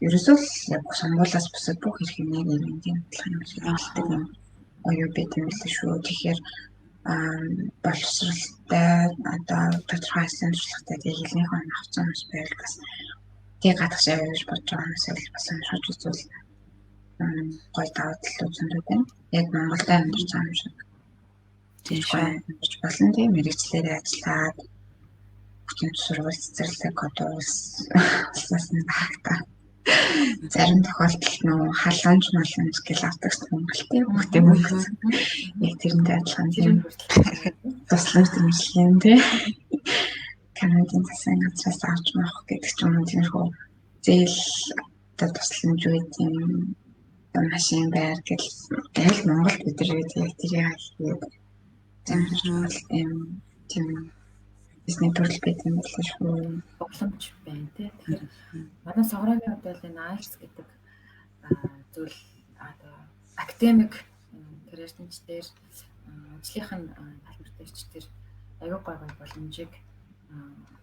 ерөөсөө яг сонгуулиас бусад бүх эрхийг нэг иргэнтэй адилхан эрхэлдэг юм. Оюу бид юм л шүү. Тэгэхээр боловсралтай одоо тодорхой асуумжлагтай тэгээ хэлнийх нь авцсан хүмүүс байвал бас тэгээ гадагшаа явж бодож байгаа хүмүүс бас сонирхож үзвэл гой давуу тал үзэндүү байна. Яг Монголд амьдарч байгаа юм шиг. Тийм амьдарч болно тийм мэрэгчлэрээ ажиллаад бүтээн сургууль цэцэрлэг одоо улсаас нь багтаа Зарим тохиолдолд нөгөө халамж гэл авдаг Монголтэй бүгдээ мөнгө. Яг тэрнтэй адилхан тийм тусламж дэмжлэг тий. Канадын засгийн газраас авч мах гэдэг ч юм уу тиймэрхүү зээл одоо тусламж үйдийн машин байр гэл Монголд бид нар яг тэрийг хийгээд зэмлэж тийм бизнес төрөл байт юм байна шүү. Боломж байна тий. Тэгэхээр манай Согрогийн хувьд бол энэ IELTS гэдэг зүйл одоо академик карьерчдээр ажлынхын албартайчдэр аюул гой боломжийг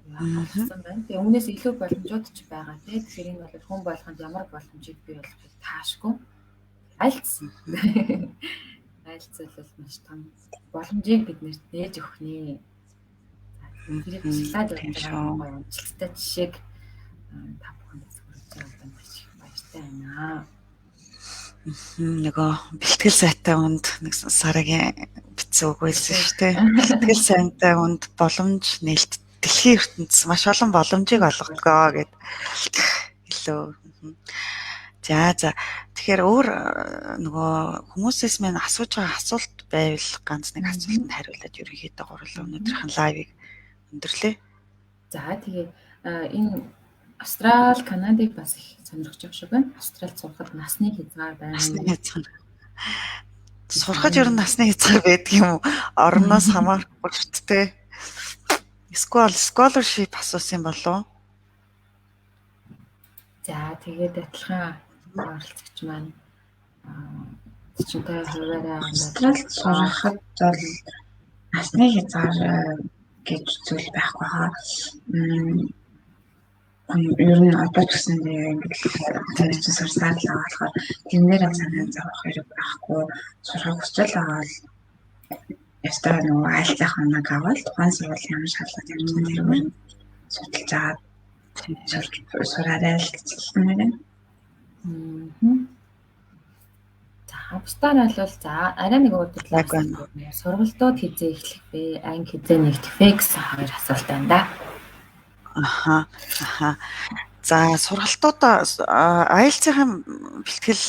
олгосон байна. Тэгээ өмнөөс илүү боломжууд ч байгаа тий. Тэгэхээр энэ бол хүн болгонд ямар боломжийг бий болгохыг таашгүй. IELTS бол маш том боломжийг биднэрт нээж өгөх нэ. Тэрийг ашиглаад байгаа амжилттай жишээг та бүхэнд хүргэж байгаа маш их баяртай байна. Нөгөө бэлтгэл сайтай хүнд нэг сарагийн бичсэн үг байсан шүү дээ. Бэлтгэл сайтай хүнд боломж нээлт дэлхийн ертөнцийн маш олон боломжийг олгогоо гэд илүү. За тэгэхээр өөр нөгөө хүмүүсээс минь асууж байгаа асуулт байвал ганц нэг асуултанд хариулаад ерөнхийдөө гурлаа өнөөдрийн лайвыг өндөрлөө. За тэгээ энэ Австрали, Канадыг бас их сонирхож байгаа шиг байна. Австралид сурахад насны хязгаар байна. Насны хязгаар. Сурахад ер нь насны хязгаар байдаг юм уу? Орноос хамаарахгүй шүү дээ. Scholarship асуусан болов уу? За тэгээд адилхан оролцогч маань чинтэй хуваараа Австралид сурахад бол насны хязгаар гэж зүйл байхгүй хаа. Ер нь одоо ч гэсэн тэр чинь сурсаар л байгаа болохоор тэрнээр санаа зовох хэрэг байхгүй. Сурах хүсэл байгаа бол ястаа нөгөө айлцах ханаг аваад тухайн сургуулийн ямар шалгалт явуулсан тэргээр судалж аваад сураарай л гэж хэлсэн байна. За бусдаар бол за арай нэг удаа сургалтууд хизээ эхлэх вэ? Анги хизээ нэгдэх вэ гэсэн хоёр асуулт байна да. Аха. За сургалтууд IELTS-ийн бэлтгэл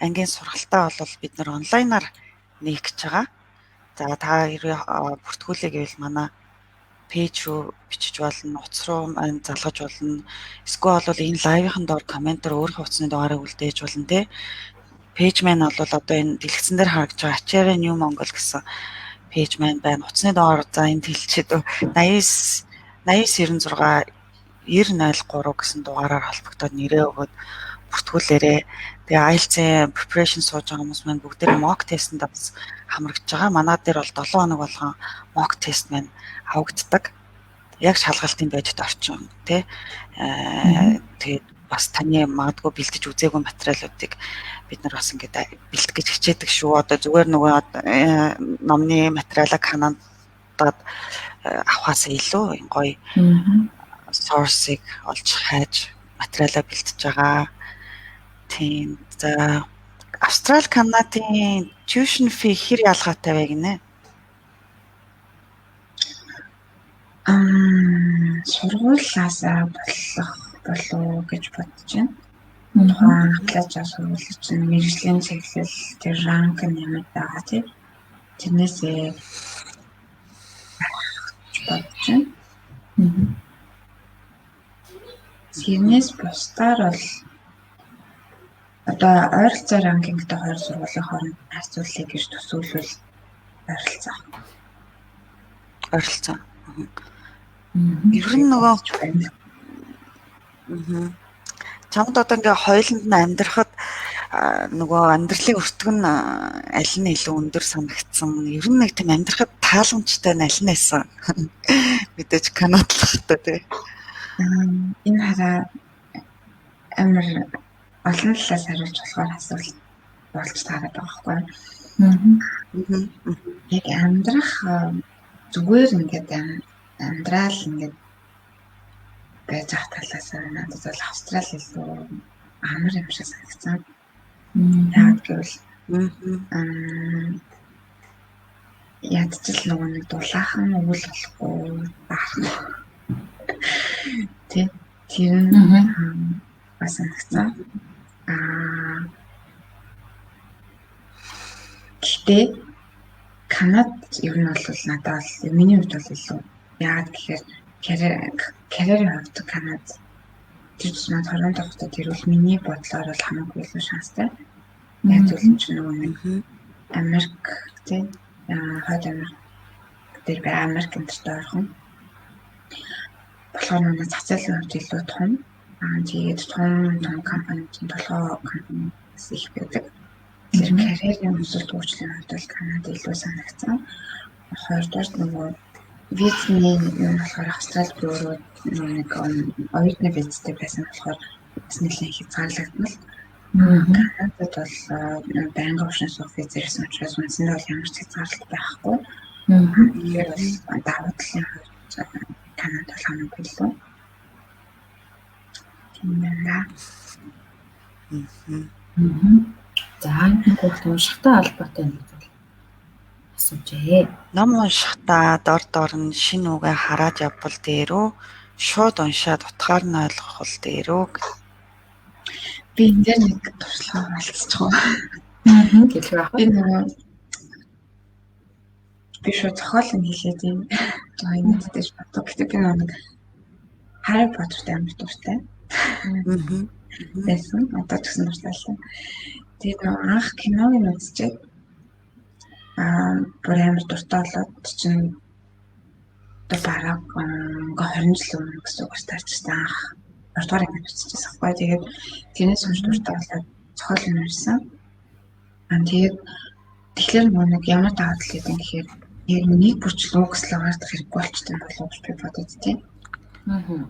ангийн сургалтаа бол бид нар онлайнаар нээгч байгаа. За та хэрвээ бүртгүүлээ гэвэл манай пэйж рүү бичиж болно, утас руу залгаж болно. Эсвэл бол энэ лайвын доор комментээр өөрийнхөө утасны дугаарыг үлдээж болно те. Пэйж маань бол одоо энэ дэлгэцэн дээр харагдж байгаа Ачаарэ New Монгол гэсэн пэйж маань байна. Утасны дугаар за энд хэлчихэд 8996 9003 гэсэн дугаараар холбогдоод нэрээ өгөөд бүртгүүлээрээ. Тэгээ IELTS-ийн preparation сууж байгаа хүмүүс маань бүгдээ mock test-д бас хамрагдж байгаа. Манай дээр бол 7 хоног болгон mock test маань авагддаг. Яг шалгалтын бодит орчин тий. Тэгээд бас таны магадгүй бэлдэж үзээгүй материалуудыг бид нар бас ингээд бэлтгэх гэж хичээдэг шүү. Одоо зүгээр нөгөө номны материалаа канадад авахаас илүү гоё source-ыг олж хайж материалаа бэлтэж байгаа. Тийм. За Австрали, Канадын tuition fee хэр ялгаатай вэ гинэ? Сургуулиас болох болов гэж бодож байна. Тухайн атлаж сургууль чинь мэргэжлийн чиглэл тэр ранк нэмээд байгаа тийм. Тэрнээсээ бодож байна. Тэрнээс бусдаар бол одоо ойролцоо ранкингтэй хоёр сургуулийн хооронд харьцуулъя гэж төсөөлвөл ойролцоо. Ер нь нөгөө чамд одоо ингээ хойлонд нь амьдрахад нөгөө амьдралын өртөг нь аль нь илүү өндөр санагдсан. Ер нь нэг тийм амьдрахад тааламжтай нь аль нь байсан. Мэдээж Канадлахтай тий. Энэ хараа амар олон талаас хариулж болохоор асуулт болж таараад байгаа байхгүй. Яг амьдрах зүгээр ингээд амьдрал ингээд байж ах талаас надад бол Австрали илүү амар юм шиг санагдсан. Яг гэвэл ядчил нөгөө нэг дулаахан үйл болохгүй байх. Тэр нь бас санагдсан. Гэхдээ Канад ер нь бол надад бол миний хувьд бол илүү яагаад гэхээр карьерийн хувьд Канад тэр чинь Торонто хотод ирвэл миний бодлоор бол хамаагүй илүү шанстай. Яг зөвлөж нэг Америк тийм хойд Америк дээр бай Америк энтертэй орхон. Болохоор манай цацаалын хувьд илүү том. Тэгээд том компанид толгой компаниас их байдаг. Тэр карьерийн өсөлт хөгжлийн хувьд бол Канад илүү санагдсан. Хоёрдугаар нөгөө визний юм болохоор Австрали руу нэг оюутны визтэй байсан болохоор бас нэлээд хязгаарлагдмал. Канадад бол байнгын оршин суух визээс учраас үнэндээ бол ямар ч хязгаарлалт байхгүй. Тэгэхээр бол давуу талын хувьд Канада бол хамаагүй илүү. За нэг хурд уншихтай холбоотой нэг зүйл асуужээ. Ном уншихдаа дор нь шинэ үгээ хараад явбал дээрөө шууд уншаад утгаар нь ойлгох бол дээрөө. Би энэ дээр нэг туршлага олцчихоо. Хэлэх байх. Би нөгөө би шууд зохиолын хэлээд юм. Энэ дээр боддог. Гэхдээ би нэг Harry Potter-тай амар дуртай. Байсан. Одоо ч гэсэн дуртай. Тэгээд анх киног нь үзчихээд бүр амар дуртай болоод чинь бараг 20 жил өмнө гэсэн үг старчсан анх 2 дугаар ангид үзчихсэн байхгүй. Тэгээд тэрнээс хойш дуртай болоод зохиол юм ирсэн. Тэгээд тэгэхээр нэг ямар даваа тал гэдэг юм гэхээр яг нэг бүрчлэн үгслээ гаргах хэрэггүй болчтой болов гэж би бодод тийм.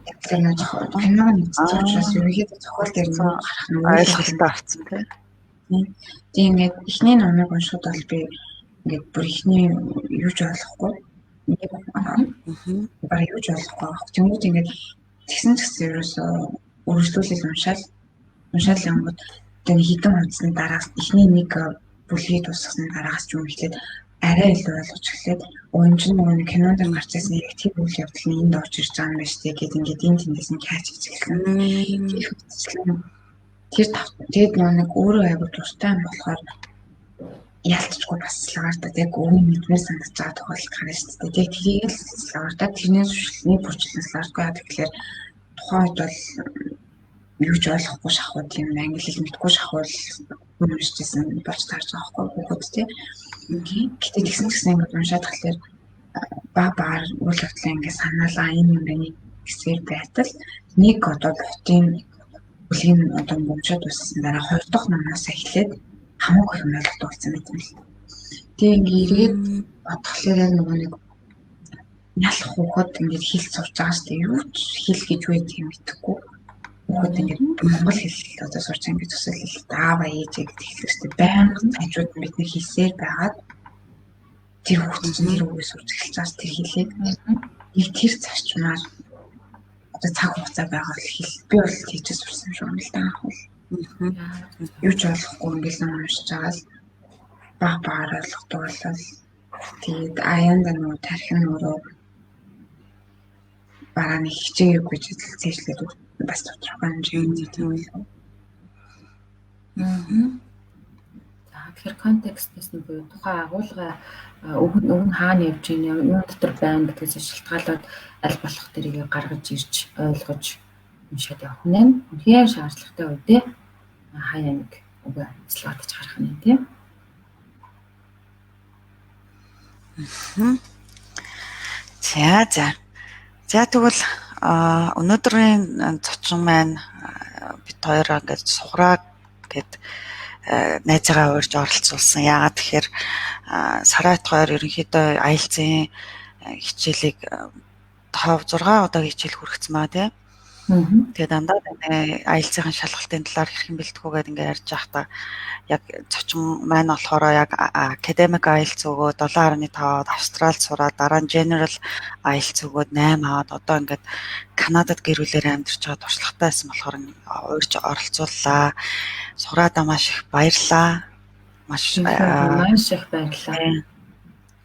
Тэгэхээр нэг киног нь үзчих учраас ерөнхийдөө зохиол дээр нь гарах нь ойлголттой авцсан тийм. Тийм ингээд эхний номыг уншихад бол би ингээд бүр эхний юу ч ойлгохгүй. Бараг юу ч ойлгохгүй. Тэнгүүд ингээд тэгсэн ерөөсөө үргэлжлүүлэл уншаал явгод тэгээ хитэн хуудсны дараа эхний нэг бүлгийг дуусгасны дараагаас ч юм эхлээд арай илүү ойлгож эхлээд өнжин нөгөө кинонд гарч ирсэн яг тийм үйл явдал нь энд орж ирж байгаа юм байна шүү дээ гэдэг ингээд энэ тэндээс нь catch хийж эхэлсэн. Тэр тэгээд нэг өөрөө айгуу дуртай юм болохоор ялцчихгүй бас лагартаа яг өвөө мэдмээр санагдаж байгаа тохиолдол гарна шүү дээ. Тэгээд тэрийг л лагартаа тэрнээс шүлний бүрчлэнс ларгүй яа тэгэхээр тухайн үед бол юу ч ойлгохгүй шахууд юм англи хэл мэдгүй шахуул уншижсэн болж таарч байгаа байхгүй хүүхэд тийм. Гэтэ тэгсэн гэсэн ингээд уншаад тахлаар баар үйл явдлаа ингээд санаалаа энэ юм байна гэсээр байтал нэг одоо ботын бүлгийн одоо уншаад үссэн дараа 2 дахь номоос эхлээд хамаагүй юм ойлгох болсон байт юм л. Тэгээ ингээд эргээд бодглохлоор яг нөгөө нэг ялах хүүхэд ингээд хэл сурч байгаа шүү дээ. Юу ч хэл гэж үү тийм мэдэхгүй. Хүүхэд ингээд монгол хэл одоо сурч ингээд төсөөл хэл даава ээжээ гэдэг хэлдэг шүү дээ. Байнга цаашууд нь бидний хэлсээр байгаад тэр хүүхэд чинь тэр үгээс сурч эхэлж байгаа тэр хэлийг нэг тэр зарчмаар одоо цаг хугацаа байгаа хэл би бол тийчээс сурсан юм шиг байна л да анх бол. Юу ч ойлгохгүй ингээд ном уншиж байгаа л баар ойлгохгүй болол тэгээд аяанда нөгөө тархин өөрөө бараа нэг хичээгээгүй гэж зэжлээд бас тодорхой хэмжээнд тийм үү. За тэгэхээр контекстээс нь буюу тухайн агуулга өгн хаана явж байна, юу дотор байна гэдгээс шалтгаалаад аль болох тэрийг гаргаж ирж ойлгож уншаад явах нь үнэхээр шаардлагатай үедээ хаяа нэг үгээ слайдж гарах нь тийм. За тэгвэл өнөөдрийн зочин маань бид хоёроо ингэж суграа гэд найзаагаа урьж оролцуулсан. Яагаад тэгэхээр сарайт хоёр ерөнхийдөө IELTS-ийн хичээлийг 5-6 удаа хичээл хүргэсэн маа тийм. Тэгээд дандаа IELTS-ийн шалгалтын талаар хэрхэн бэлтгэхүүгээд ингээд ярьж байхдаа яг зочин маань болохоор яг academic IELTS өгөөд 7.5-аад Австралид сураад дараа нь general IELTS өгөөд 8 аваад одоо ингээд Канадад гэрүүлээр амьдарч байгаа туршлагатай байсан болохоор урьж оролцууллаа. Сураадаа маш их баярлаа. Маш их баярлаа.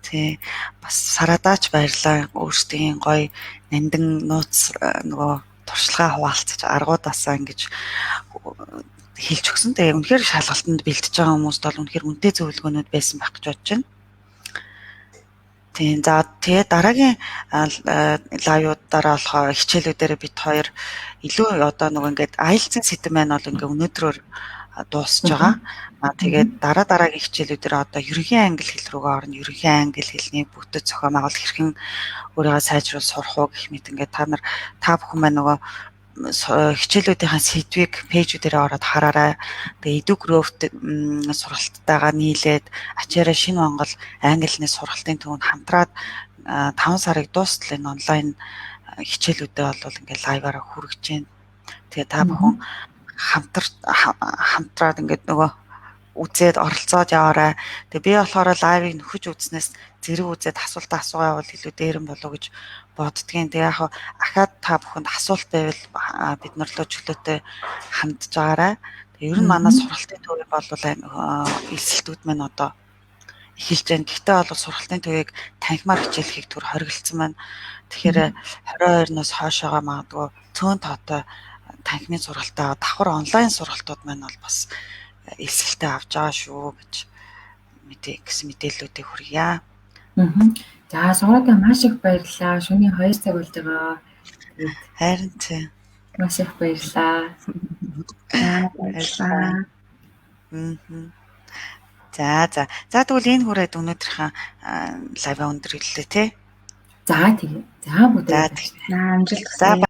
Тий. Бас сарадаач баярлаа. Өөрсдийн гоё нандин нууц нөгөө туршлагаа хуваалцаж аргуудаасаа ингэж хэлж өгсөн. Тэгээ үнэхээр шалгалтанд бэлтэж байгаа хүмүүст бол үнэхээр үнэтэй зөвлөгөөнүүд байсан байх гэж бодож байна. Тийм. За тэгээ дараагийн лайвуудаараа болохоор хичээлүүдээр бид хоёр илүү одоо нөгөө ингээд IELTS-ийн сэдэв маань бол ингээ өнөөдрөөр дуусж байгаа. Тэгээд дараагийн хичээлүүдээр одоо ерөнхий англи хэл рүүгээ орно. Ерөнхий англи хэлний бүтэц зохион байгуулалт хэрхэн өөрийгөө сайжруулж сурах уу гэх мэт ингээ та бүхэн маань нөгөө хичээлүүдийн сэдвийг пэйжүүдээр ороод хараарай. Тэгээ Edu Growth сургалтайгаа нийлээд ачаараа шинэ Монгол англи хэлний сургалтын төвөнд хамтраад 5 сарыг дуустал энэ онлайн хичээлүүдээ бол ингээд лайваараа хүргэж байна. Тэгээ та бүхэн хамтраад ингээд нөгөө үзээд оролцоод яваарай. Тэгээ би болохоор лайвыг нөхөж үзснээс зэрэг үзээд асуултаа асуугаа бол илүү дээрэн болов гэж боддгийн. Тэгээ яг ахаад та бүхэнд асуулт байвал бид нар лөө чөлөөтэй хандж байгаарай. Тэгээ ер нь манай сургалтын төвийг бол элсэлтүүд маань одоо эхэлж байна. Гэхдээ бол сургалтын төвийг танхимаар хичээлхийг түр хориглосон байна. Тэгэхээр 22-ноос хойшоогоо магадгүй цөөн тоотой танхимын сургалтаа давхар онлайн сургалтууд маань бол бас элсэлтээ авч байгаа шүү гэж гэсэн мэдээллүүдийг хүргье. За сургалтаа маш их баярлалаа. Шөнийн 2 цаг болж байгаа. Харин тийм. Маш их баярлалаа. Баярлалаа. За тэгвэл энэ хүрээд өнөөдрийнхээ лайв өндөрлөлөө тий. За тэгээ. За бүгд. Амжилт хүсье.